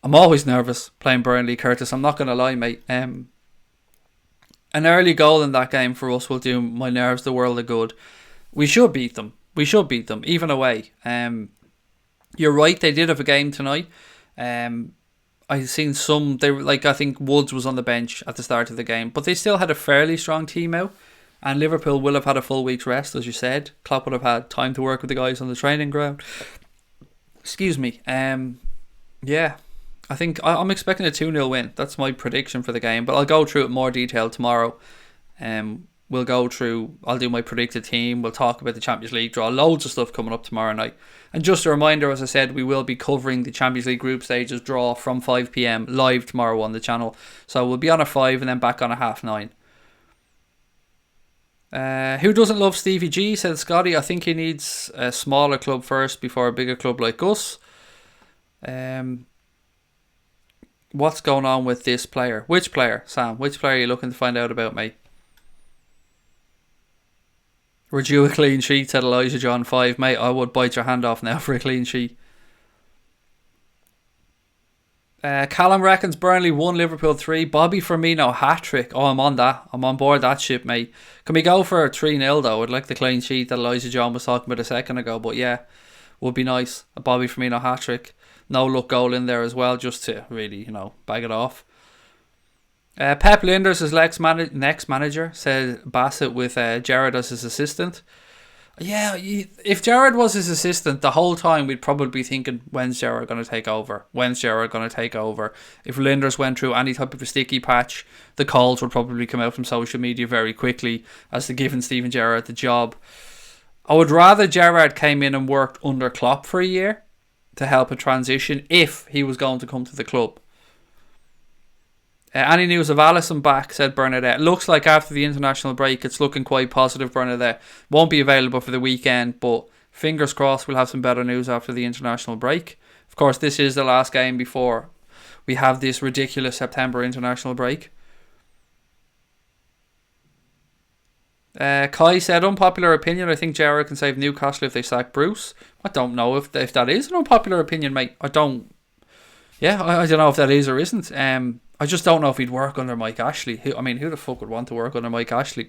I'm always nervous playing Burnley, Curtis. I'm not going to lie, mate. An early goal in that game for us will do my nerves the world of good. We should beat them. Even away. You're right, they did have a game tonight. I've seen some, I think Woods was on the bench at the start of the game, but they still had a fairly strong team out. And Liverpool will have had a full week's rest, as you said. Klopp would have had time to work with the guys on the training ground. Excuse me. Yeah, I think I'm expecting a 2-0 win. That's my prediction for the game. But I'll go through it in more detail tomorrow. I'll do my predicted team. We'll talk about the Champions League draw. Loads of stuff coming up tomorrow night. And just a reminder, as I said, we will be covering the Champions League group stages draw from 5 PM live tomorrow on the channel. So we'll be on at 5 and then back on at 9:30. Who doesn't love Stevie G, said Scotty. I think he needs a smaller club first before a bigger club like us. What's going on with this player? Which player, Sam? Which player are you looking to find out about, mate? We're due a clean sheet, said Elijah John 5. Mate, I would bite your hand off now for a clean sheet. Callum reckons Burnley 1, Liverpool 3. Bobby Firmino hat-trick. Oh, I'm on that. I'm on board that ship, mate. Can we go for a 3-0 though? I'd like the clean sheet that Elijah John was talking about a second ago. But yeah, would be nice. A Bobby Firmino hat-trick. No luck goal in there as well, just to really, bag it off. Pep Linders is next manager, said Bassett with Gerrard as his assistant. Yeah, if Gerrard was his assistant the whole time, we'd probably be thinking, when's Gerrard going to take over? When's Gerrard going to take over? If Linders went through any type of a sticky patch, the calls would probably come out from social media very quickly as to giving Steven Gerrard the job. I would rather Gerrard came in and worked under Klopp for a year to help a transition if he was going to come to the club. Any news of Alisson back, said Bernadette. Looks like after the international break, it's looking quite positive, Bernadette. Won't be available for the weekend, but fingers crossed we'll have some better news after the international break. Of course, this is the last game before we have this ridiculous September international break. Kai said, unpopular opinion, I think Gerrard can save Newcastle if they sack Bruce. I don't know if that is an unpopular opinion, mate. I don't know if that is or isn't. I just don't know if he'd work under Mike Ashley. Who the fuck would want to work under Mike Ashley?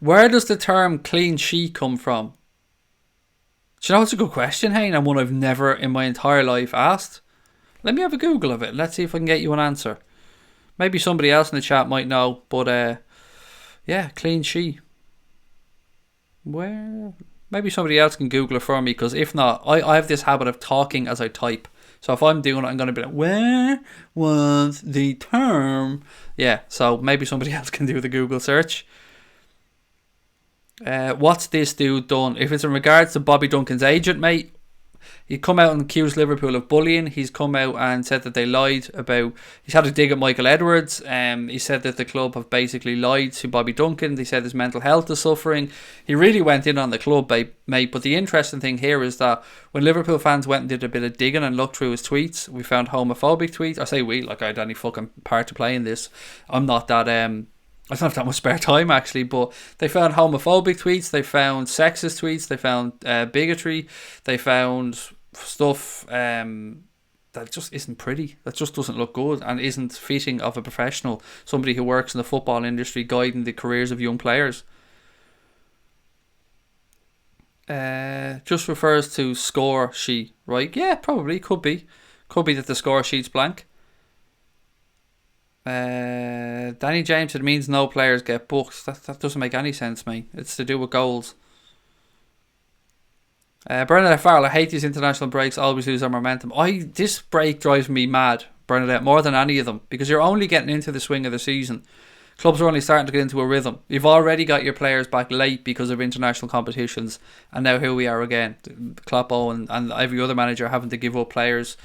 Where does the term clean sheet come from? Do you know, it's a good question, Hayne, and one I've never in my entire life asked. Let me have a Google of it. Let's see if I can get you an answer. Maybe somebody else in the chat might know, but yeah, clean sheet. Where? Maybe somebody else can Google it for me, because if not, I have this habit of talking as I type. So if I'm doing it, I'm going to be like, where was the term? Yeah, so maybe somebody else can do the Google search. What's this dude done? If it's in regards to Bobby Duncan's agent, mate, he come out and accused Liverpool of bullying. He's come out and said that they lied about... He's had a dig at Michael Edwards. He said that the club have basically lied to Bobby Duncan. They said his mental health is suffering. He really went in on the club, mate. But the interesting thing here is that when Liverpool fans went and did a bit of digging and looked through his tweets, we found homophobic tweets. I say we, like I had any fucking part to play in this. I'm not that... I don't have that much spare time, actually, but they found homophobic tweets, they found sexist tweets, they found bigotry, they found stuff that just isn't pretty, that just doesn't look good and isn't fitting of a professional, somebody who works in the football industry guiding the careers of young players. Just refers to score sheet, right? Yeah, probably, could be that the score sheet's blank. Danny James, it means no players get booked. That doesn't make any sense, mate. It's to do with goals. Bernadette Farrell, I hate these international breaks, always lose our momentum. This break drives me mad, Bernadette, more than any of them, because you're only getting into the swing of the season. Clubs are only starting to get into a rhythm. You've already got your players back late because of international competitions, and now here we are again. Kloppo and every other manager having to give up players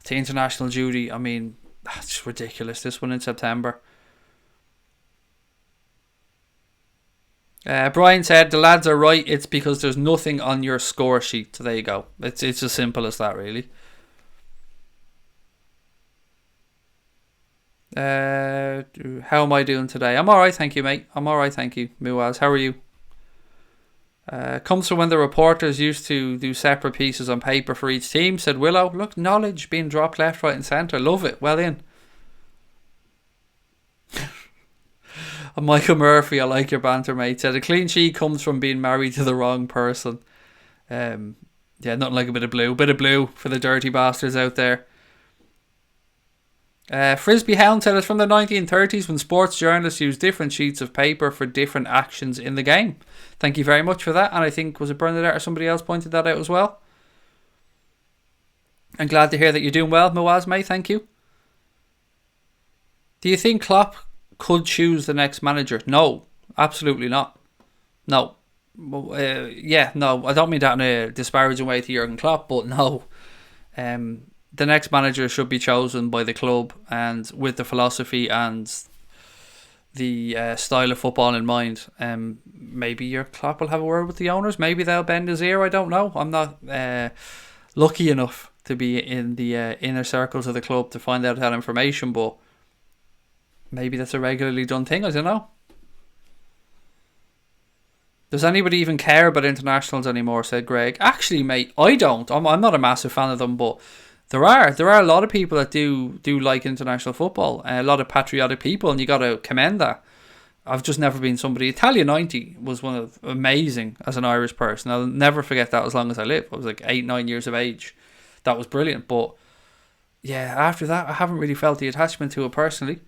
to international duty. I mean, that's ridiculous, this one in September. Brian said, the lads are right, it's because there's nothing on your score sheet. So there you go. It's as simple as that, really. How am I doing today? I'm alright, thank you, mate. I'm alright, thank you. Muaz, how are you? Comes from when the reporters used to do separate pieces on paper for each team, said Willow. Look, knowledge being dropped left, right and centre. Love it. Well in. And Michael Murphy, I like your banter, mate, said a clean sheet comes from being married to the wrong person. Yeah, nothing like a bit of blue. Bit of blue for the dirty bastards out there. Frisbee Hound said it's from the 1930s when sports journalists used different sheets of paper for different actions in the game. Thank you very much for that. And I think, was it Bernadette or somebody else pointed that out as well? I'm glad to hear that you're doing well, Muaz, mate. Thank you. Do you think Klopp could choose the next manager? No, absolutely not. No. No, I don't mean that in a disparaging way to Jurgen Klopp, but no. The next manager should be chosen by the club and with the philosophy and the style of football in mind. Maybe your Klopp will have a word with the owners. Maybe they'll bend his ear. I don't know. I'm not lucky enough to be in the inner circles of the club to find out that information, but maybe that's a regularly done thing. I don't know. Does anybody even care about internationals anymore, said Greg. Actually, mate, I don't. I'm not a massive fan of them, but there are a lot of people that do like international football. A lot of patriotic people, and you got to commend that. I've just never been somebody. Italia 90 was one of amazing as an Irish person. I'll never forget that as long as I live. I was like 8-9 years of age. That was brilliant. But yeah, after that, I haven't really felt the attachment to it personally.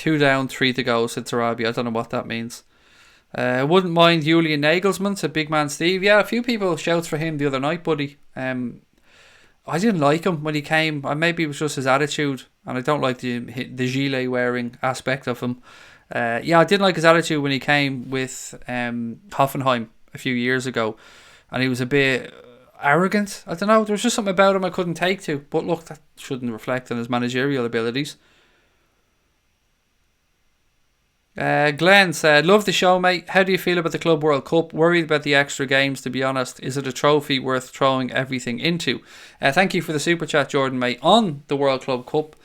2 down, 3 to go, said Tarabi. I don't know what that means. Wouldn't mind Julian Nagelsmann, said Big Man Steve. Yeah, a few people shouts for him the other night, buddy. I didn't like him when he came. Maybe it was just his attitude, and I don't like the gilet wearing aspect of him. I didn't like his attitude when he came with Hoffenheim a few years ago, and he was a bit arrogant. I don't know. There was just something about him I couldn't take to. But look, that shouldn't reflect on his managerial abilities. Glenn said, love the show, mate. How do you feel about the Club World Cup? Worried about the extra games, to be honest. Is it a trophy worth throwing everything into? Thank you for the super chat, Jordan, mate. On the World Club Cup,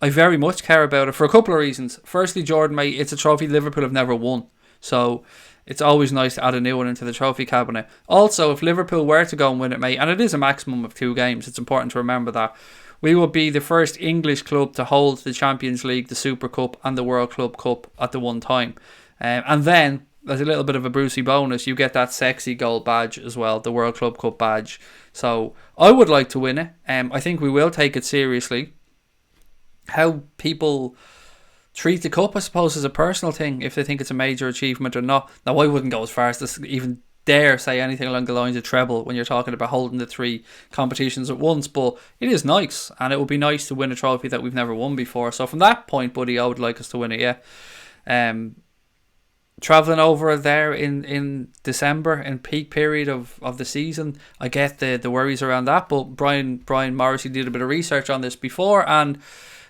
I very much care about it for a couple of reasons. Firstly, Jordan, mate, it's a trophy Liverpool have never won. So it's always nice to add a new one into the trophy cabinet. Also, if Liverpool were to go and win it, mate, and it is a maximum of 2 games, it's important to remember that, we will be the first English club to hold the Champions League, the Super Cup and the World Club Cup at the one time. And then, there's a little bit of a Brucey bonus, you get that sexy gold badge as well, the World Club Cup badge. So, I would like to win it. I think we will take it seriously. How people treat the cup, I suppose, is a personal thing, if they think it's a major achievement or not. Now, I wouldn't go as far as to even dare say anything along the lines of treble when you're talking about holding the 3 competitions at once, but it is nice, and it would be nice to win a trophy that we've never won before. So from that point, buddy, I would like us to win it. Travelling over there in December, in peak period of the season, I get the worries around that, but Brian Morrissey did a bit of research on this before, and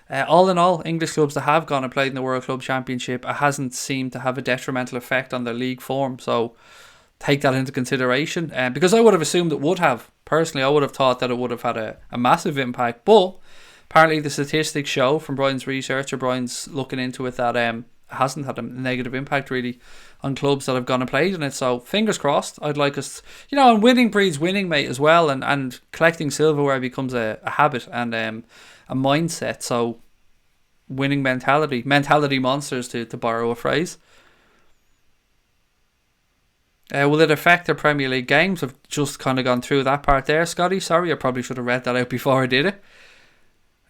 all in all, English clubs that have gone and played in the World Club Championship, it hasn't seemed to have a detrimental effect on their league form. So take that into consideration, because I would have assumed it would have. Personally, I would have thought that it would have had a massive impact, but apparently the statistics show from Brian's research, or Brian's looking into it, that it hasn't had a negative impact really on clubs that have gone and played in it. So fingers crossed. I'd like us, and winning breeds winning, mate, as well, and collecting silverware becomes a habit and a mindset. So winning mentality monsters, to borrow a phrase. Will it affect the Premier League games? I've just kind of gone through that part there, Scotty. Sorry, I probably should have read that out before I did it.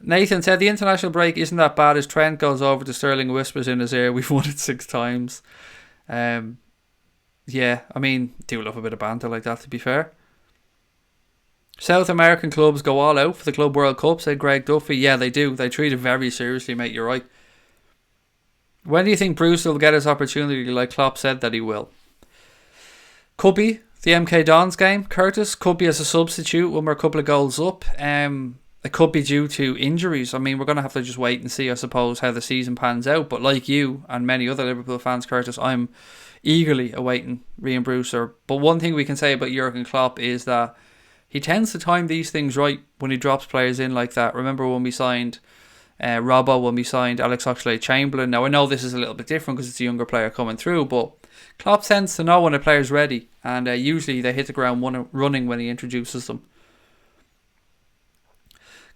Nathan said, the international break isn't that bad as Trent goes over to Sterling and whispers in his ear, we've won it 6 times. Yeah, I mean, do love a bit of banter like that, to be fair. South American clubs go all out for the Club World Cup, said Greg Duffy. Yeah, they do. They treat it very seriously, mate. You're right. When do you think Bruce will get his opportunity like Klopp said that he will? Could be the MK Dons game, Curtis. Could be as a substitute when we're a couple of goals up. It could be due to injuries. I mean, we're going to have to just wait and see, I suppose, how the season pans out. But like you and many other Liverpool fans, Curtis, I'm eagerly awaiting Ryan Brewster. But one thing we can say about Jurgen Klopp is that he tends to time these things right when he drops players in like that. Remember when we signed Robbo, when we signed Alex Oxlade-Chamberlain. Now, I know this is a little bit different because it's a younger player coming through, but Klopp tends to know when a player's ready, and usually they hit the ground running when he introduces them.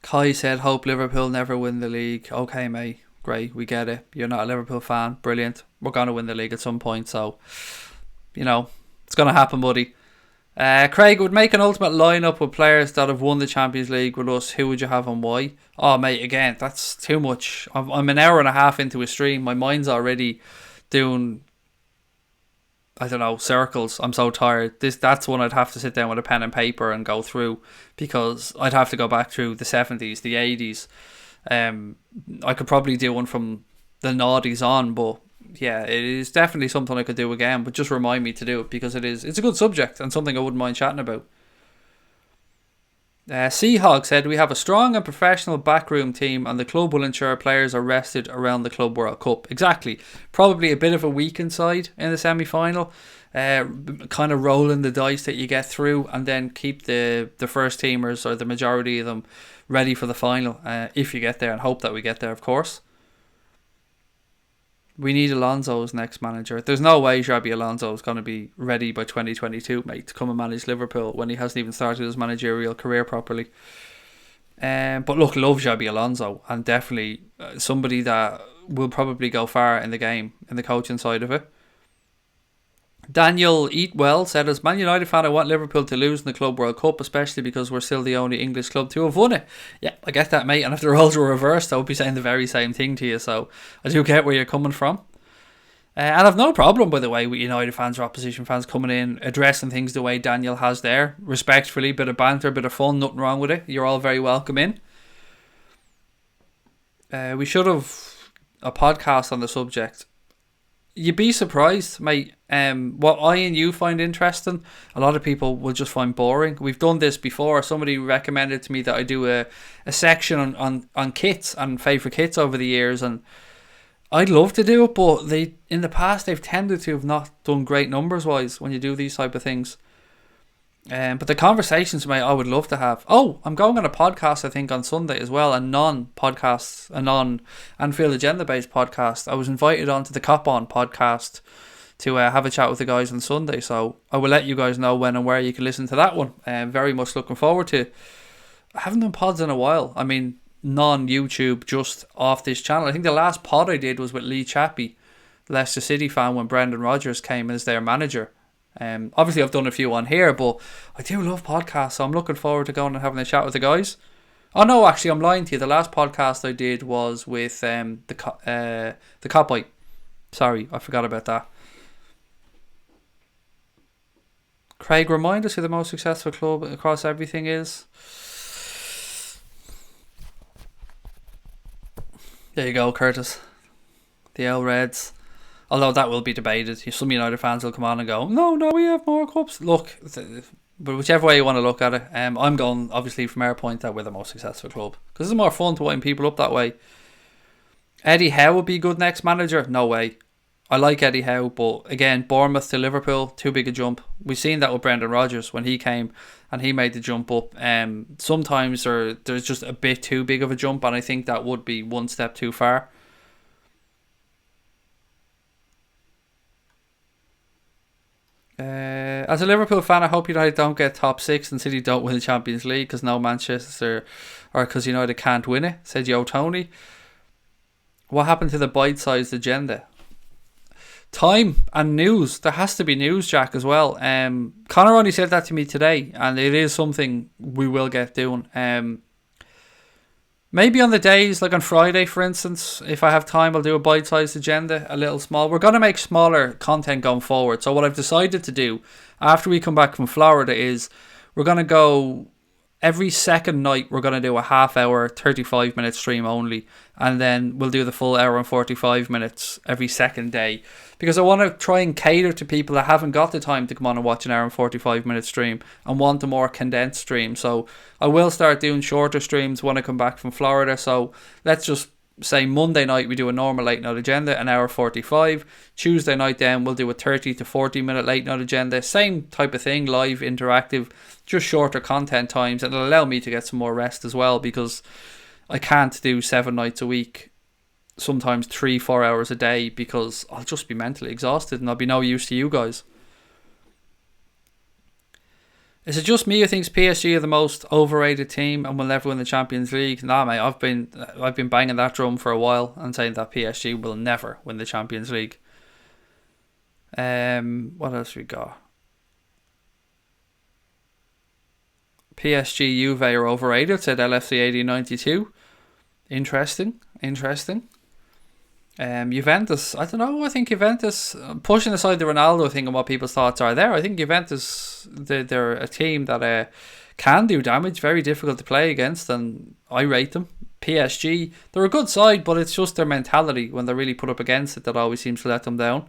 Kai said, hope Liverpool never win the league. Okay, mate, great, we get it. You're not a Liverpool fan, brilliant. We're going to win the league at some point, so, it's going to happen, buddy. Craig, would make an ultimate lineup with players that have won the Champions League with us. Who would you have and why? Oh, mate, again, that's too much. I'm an hour and a half into a stream. My mind's already doing, I don't know, circles. I'm so tired. That's one I'd have to sit down with a pen and paper and go through, because I'd have to go back through the 70s, the 80s. I could probably do one from the noughties on, but yeah, it is definitely something I could do again, but just remind me to do it, because it's a good subject and something I wouldn't mind chatting about. Seahawk said, we have a strong and professional backroom team and the club will ensure players are rested around the Club World Cup. Exactly. Probably a bit of a weakened side in the semi-final. Kind of rolling the dice that you get through, and then keep the first teamers, or the majority of them, ready for the final if you get there, and hope that we get there, of course. We need Alonso as next manager. There's no way Xabi Alonso is going to be ready by 2022, mate, to come and manage Liverpool when he hasn't even started his managerial career properly. But look, love Xabi Alonso, and definitely somebody that will probably go far in the game, in the coaching side of it. Daniel Eatwell said, as Man United fan, I want Liverpool to lose in the Club World Cup, especially because we're still the only English club to have won it. Yeah, I get that, mate. And if the roles were reversed, I would be saying the very same thing to you. So I do get where you're coming from. And I've no problem, by the way, with United fans or opposition fans coming in, addressing things the way Daniel has there. Respectfully, bit of banter, bit of fun, nothing wrong with it. You're all very welcome in. We should have a podcast on the subject. You'd be surprised, mate. What I and you find interesting, a lot of people will just find boring. We've done this before. Somebody recommended to me that I do a section on kits and favourite kits over the years, and I'd love to do it, but in the past they've tended to have not done great numbers wise when you do these type of things. But the conversations, mate, I would love to have. Oh, I'm going on a podcast, I think, on Sunday as well, a non-Anfield agenda-based podcast. I was invited onto the Cop On podcast to have a chat with the guys on Sunday, so I will let you guys know when and where you can listen to that one. Very much looking forward to it. I haven't done pods in a while. I mean, non-YouTube, just off this channel. I think the last pod I did was with Lee Chappie, Leicester City fan, when Brendan Rodgers came as their manager. Obviously I've done a few on here, but I do love podcasts, so I'm looking forward to going and having a chat with the guys. Oh no, actually I'm lying to you. The last podcast I did was with the Copite. Sorry, I forgot about that. Craig, remind us who the most successful club across everything is. There you go, Curtis. The L Reds. Although that will be debated. Some United fans will come on and go, no, we have more cups. Look, but whichever way you want to look at it, I'm going, obviously, from our point that we're the most successful club. Because it's more fun to wind people up that way. Eddie Howe would be good next manager? No way. I like Eddie Howe, but again, Bournemouth to Liverpool, too big a jump. We've seen that with Brendan Rodgers when he came and he made the jump up. Sometimes there's just a bit too big of a jump, and I think that would be one step too far. As a Liverpool fan, I hope United don't get top 6 and City don't win the Champions League because no Manchester, or because United can't win it, said Yo Tony. What happened to the bite-sized agenda? Time and news. There has to be news, Jack, as well. Connor only said that to me today, and it is something we will get doing. Maybe on the days, like on Friday, for instance, if I have time, I'll do a bite-sized agenda, a little small. We're going to make smaller content going forward. So what I've decided to do after we come back from Florida is we're going to go every second night. We're going to do a half-hour, 35-minute stream only. And then we'll do the full hour and 45 minutes every second day. Because I want to try and cater to people that haven't got the time to come on and watch an hour and 45 minute stream and want a more condensed stream. So I will start doing shorter streams when I come back from Florida. So let's just say Monday night we do a normal late night agenda, an hour 45. Tuesday night then we'll do a 30 to 40 minute late night agenda. Same type of thing, live, interactive, just shorter content times. And it'll allow me to get some more rest as well, because I can't do 7 nights a week, sometimes 3-4 hours a day, because I'll just be mentally exhausted and I'll be no use to you guys. Is it just me who thinks PSG are the most overrated team and will never win the Champions League? Nah, mate, I've been banging that drum for a while and saying that PSG will never win the Champions League. What else we got? PSG Juve are overrated, said LFC 8092. Interesting. Juventus, I don't know. I think Juventus, pushing aside the Ronaldo thing and what people's thoughts are there, I think Juventus, they're a team that can do damage, very difficult to play against, and I rate them. PSG, they're a good side, but it's just their mentality when they really put up against it that always seems to let them down.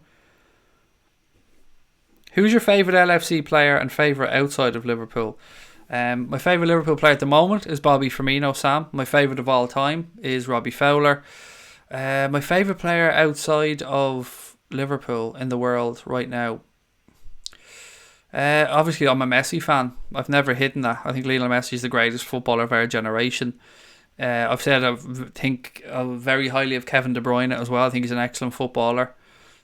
Who's your favourite LFC player and favourite outside of Liverpool? My favourite Liverpool player at the moment is Bobby Firmino, Sam. My favourite of all time is Robbie Fowler. My favourite player outside of Liverpool in the world right now, obviously I'm a Messi fan. I've never hidden that. I think Lionel Messi is the greatest footballer of our generation. I've said I think very highly of Kevin De Bruyne as well. I think he's an excellent footballer.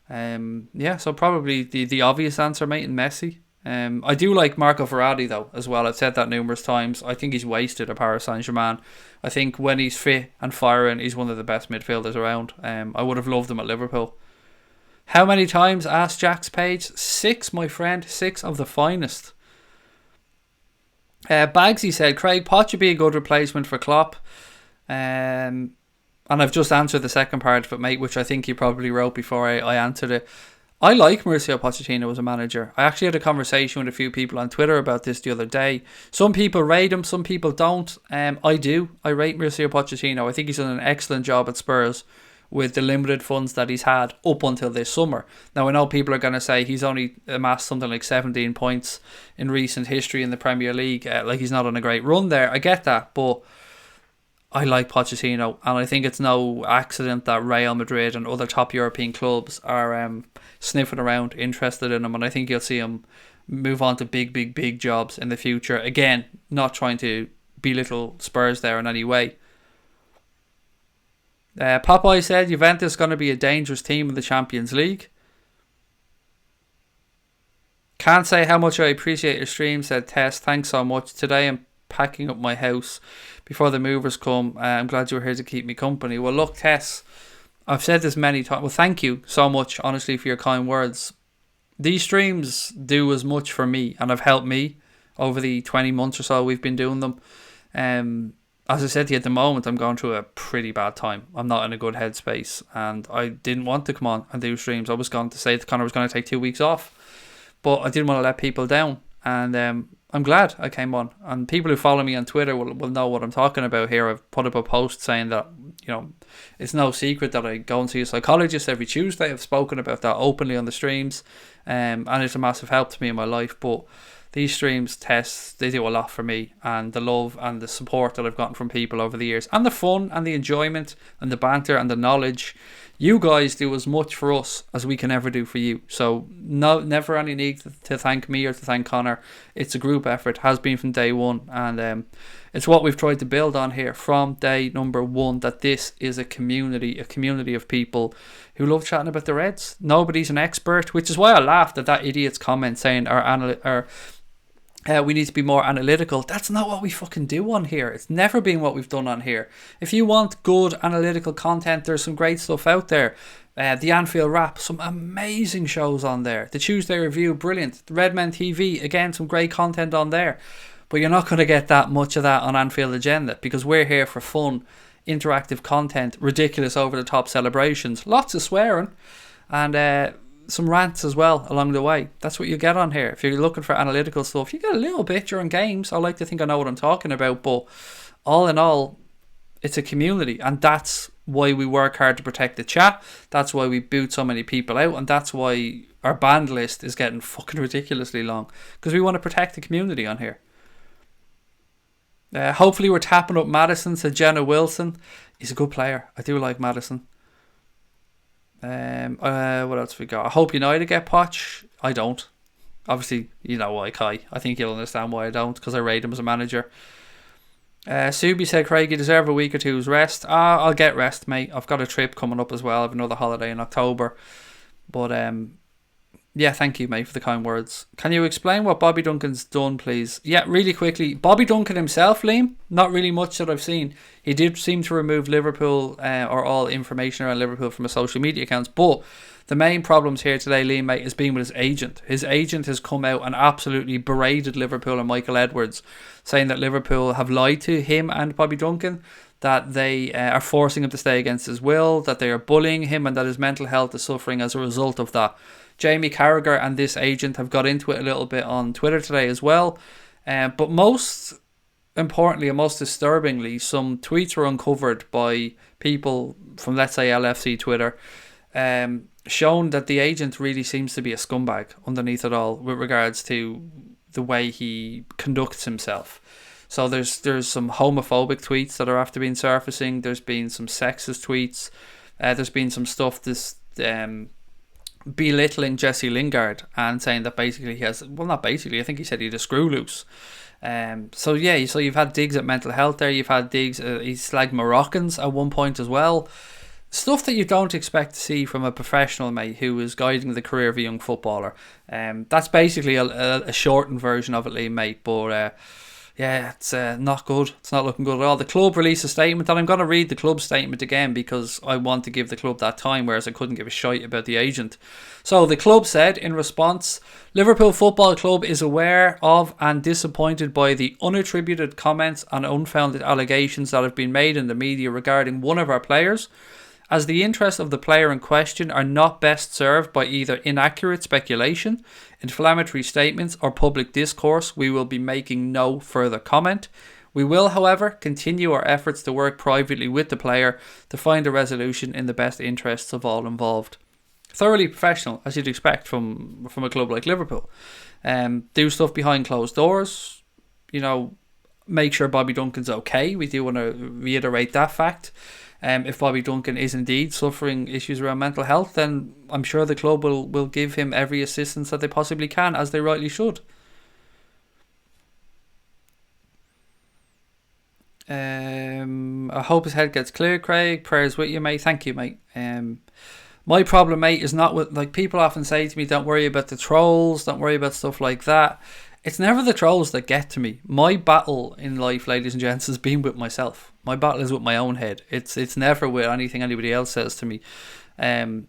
So probably the obvious answer, mate, in Messi. I do like Marco Verratti though as well. I've said that numerous times. I think he's wasted at Paris Saint-Germain. I think when he's fit and firing, he's one of the best midfielders around. I would have loved him at Liverpool. How many times? Asked Jack's page. 6, my friend. 6 of the finest. Bagsy said, Craig, Poch would be a good replacement for Klopp. And I've just answered the second part of it, mate, which I think you probably wrote before I answered it. I like Mauricio Pochettino as a manager. I actually had a conversation with a few people on Twitter about this the other day. Some people rate him, some people don't. I do. I rate Mauricio Pochettino. I think he's done an excellent job at Spurs with the limited funds that he's had up until this summer. Now, I know people are going to say he's only amassed something like 17 points in recent history in the Premier League. Like, he's not on a great run there. I get that, but I like Pochettino, and I think it's no accident that Real Madrid and other top European clubs are sniffing around, interested in him, and I think you'll see him move on to big jobs in the future. Again, not trying to belittle Spurs there in any way. Popeye said Juventus is going to be a dangerous team in the Champions League. Can't say how much I appreciate your stream, said Tess. Thanks so much. Today I'm packing up my house before the movers come. I'm glad you were here to keep me company. Well, look, Tess, I've said this many times. Well, thank you so much, honestly, for your kind words. These streams do as much for me and have helped me over the 20 months or so we've been doing them. As I said to you, at the moment, I'm going through a pretty bad time. I'm not in a good headspace, and I didn't want to come on and do streams. I was going to say that Connor was going to take 2 weeks off, but I didn't want to let people down, and I'm glad I came on. And people who follow me on Twitter will know what I'm talking about here. I've put up a post saying that, it's no secret that I go and see a psychologist every Tuesday. I've spoken about that openly on the streams, and it's a massive help to me in my life. But these streams, tests, they do a lot for me, and the love and the support that I've gotten from people over the years, and the fun and the enjoyment and the banter and the knowledge. You guys do as much for us as we can ever do for you. So never any need to thank me or to thank Connor. It's a group effort, has been from day one, and it's what we've tried to build on here from day number one, that this is a community of people who love chatting about the Reds. Nobody's an expert, which is why I laughed at that idiot's comment saying we need to be more analytical. That's not what we fucking do on here. It's never been what we've done on here. If you want good analytical content, there's some great stuff out there. The Anfield Wrap, some amazing shows on there. The Tuesday Review, brilliant. The Redmen TV, again, some great content on there. But you're not going to get that much of that on Anfield Agenda, because we're here for fun, interactive content, ridiculous over-the-top celebrations, lots of swearing, and some rants as well along the way. That's what you get on here. If you're looking for analytical stuff, you get a little bit during games. I like to think I know what I'm talking about, but all in all, it's a community, and that's why we work hard to protect the chat. That's why we boot so many people out, and that's why our banned list is getting fucking ridiculously long, because we want to protect the community on here. Hopefully we're tapping up Maddison, said Jenna Wilson. He's a good player. I do like Maddison. What else we got? I hope United get Poch. I don't. Obviously, you know why, Kai. I think you'll understand why I don't, because I rate him as a manager. Subi said, Craig, you deserve a week or two's rest. I'll get rest, mate. I've got a trip coming up as well. I have another holiday in October. But yeah, thank you, mate, for the kind words. Can you explain what Bobby Duncan's done, please? Yeah, really quickly. Bobby Duncan himself, Liam, not really much that I've seen. He did seem to remove Liverpool or all information around Liverpool from his social media accounts. But the main problems here today, Liam, mate, has been with his agent. His agent has come out and absolutely berated Liverpool and Michael Edwards, saying that Liverpool have lied to him and Bobby Duncan, that they are forcing him to stay against his will, that they are bullying him, and that his mental health is suffering as a result of that. Jamie Carragher and this agent have got into it a little bit on Twitter today as well. But most importantly and most disturbingly, some tweets were uncovered by people from, let's say, LFC Twitter, shown that the agent really seems to be a scumbag underneath it all with regards to the way he conducts himself. So there's some homophobic tweets that are after being surfacing. There's been some sexist tweets. There's been some stuff belittling Jesse Lingard and saying that basically he has, well, not basically, I think he said he had a screw loose. So you've had digs at mental health there. You've had digs, he slagged Moroccans at one point as well. Stuff that you don't expect to see from a professional, mate, who is guiding the career of a young footballer. That's basically a shortened version of it, Liam, mate. But Yeah, it's not good. It's not looking good at all. The club released a statement, and I'm going to read the club statement again because I want to give the club that time, whereas I couldn't give a shite about the agent. So the club said in response, Liverpool Football Club is aware of and disappointed by the unattributed comments and unfounded allegations that have been made in the media regarding one of our players. As the interests of the player in question are not best served by either inaccurate speculation, inflammatory statements, or public discourse, we will be making no further comment. We will, however, continue our efforts to work privately with the player to find a resolution in the best interests of all involved. Thoroughly professional, as you'd expect from a club like Liverpool. Do stuff behind closed doors, make sure Bobby Duncan's okay. We do want to reiterate that fact. If Bobby Duncan is indeed suffering issues around mental health, then I'm sure the club will give him every assistance that they possibly can, as they rightly should. I hope his head gets clear, Craig. Prayers with you, mate. Thank you, mate. My problem, mate, is not with, like, people often say to me, don't worry about the trolls, don't worry about stuff like that. It's never the trolls that get to me. My battle in life, ladies and gents, has been with myself. My battle is with my own head. It's never with anything anybody else says to me. When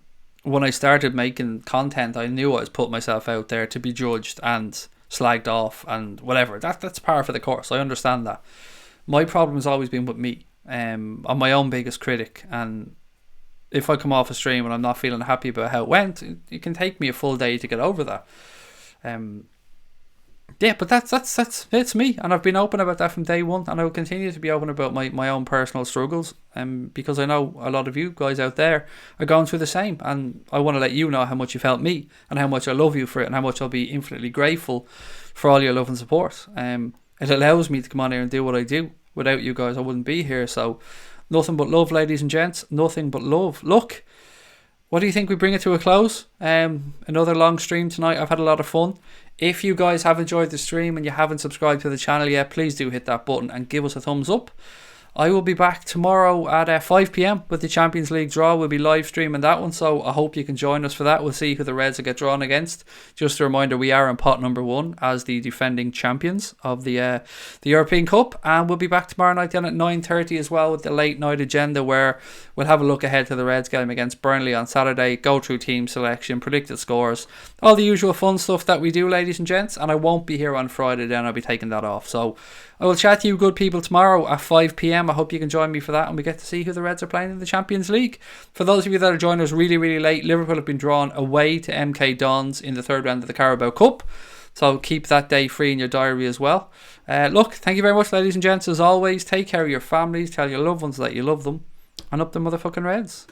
I started making content, I knew I was putting myself out there to be judged and slagged off and whatever. That's par for the course. I understand that. My problem has always been with me. I'm my own biggest critic, and if I come off a stream and I'm not feeling happy about how it went, it can take me a full day to get over that. Yeah, but that's me, and I've been open about that from day one, and I will continue to be open about my own personal struggles, because I know a lot of you guys out there are going through the same, and I want to let you know how much you've helped me, and how much I love you for it, and how much I'll be infinitely grateful for all your love and support. It allows me to come on here and do what I do. Without you guys, I wouldn't be here. So nothing but love, ladies and gents. Nothing but love. Look, what do you think we bring it to a close? Another long stream tonight. I've had a lot of fun. If you guys have enjoyed the stream and you haven't subscribed to the channel yet, please do hit that button and give us a thumbs up. I will be back tomorrow at 5 p.m. with the Champions League draw. We'll be live streaming that one, so I hope you can join us for that. We'll see who the Reds will get drawn against. Just a reminder, we are in pot number 1 as the defending champions of the European Cup, and we'll be back tomorrow night then at 9:30 as well with the late night agenda, where we'll have a look ahead to the Reds game against Burnley on Saturday, go through team selection, predicted scores, all the usual fun stuff that we do, ladies and gents. And I won't be here on Friday then, I'll be taking that off. So I will chat to you good people tomorrow at 5 p.m. I hope you can join me for that, and we get to see who the Reds are playing in the Champions League. For those of you that are joining us really, really late, Liverpool have been drawn away to MK Dons in the third round of the Carabao Cup. So keep that day free in your diary as well. Look, thank you very much, ladies and gents. As always, take care of your families, tell your loved ones that you love them, and up the motherfucking Reds.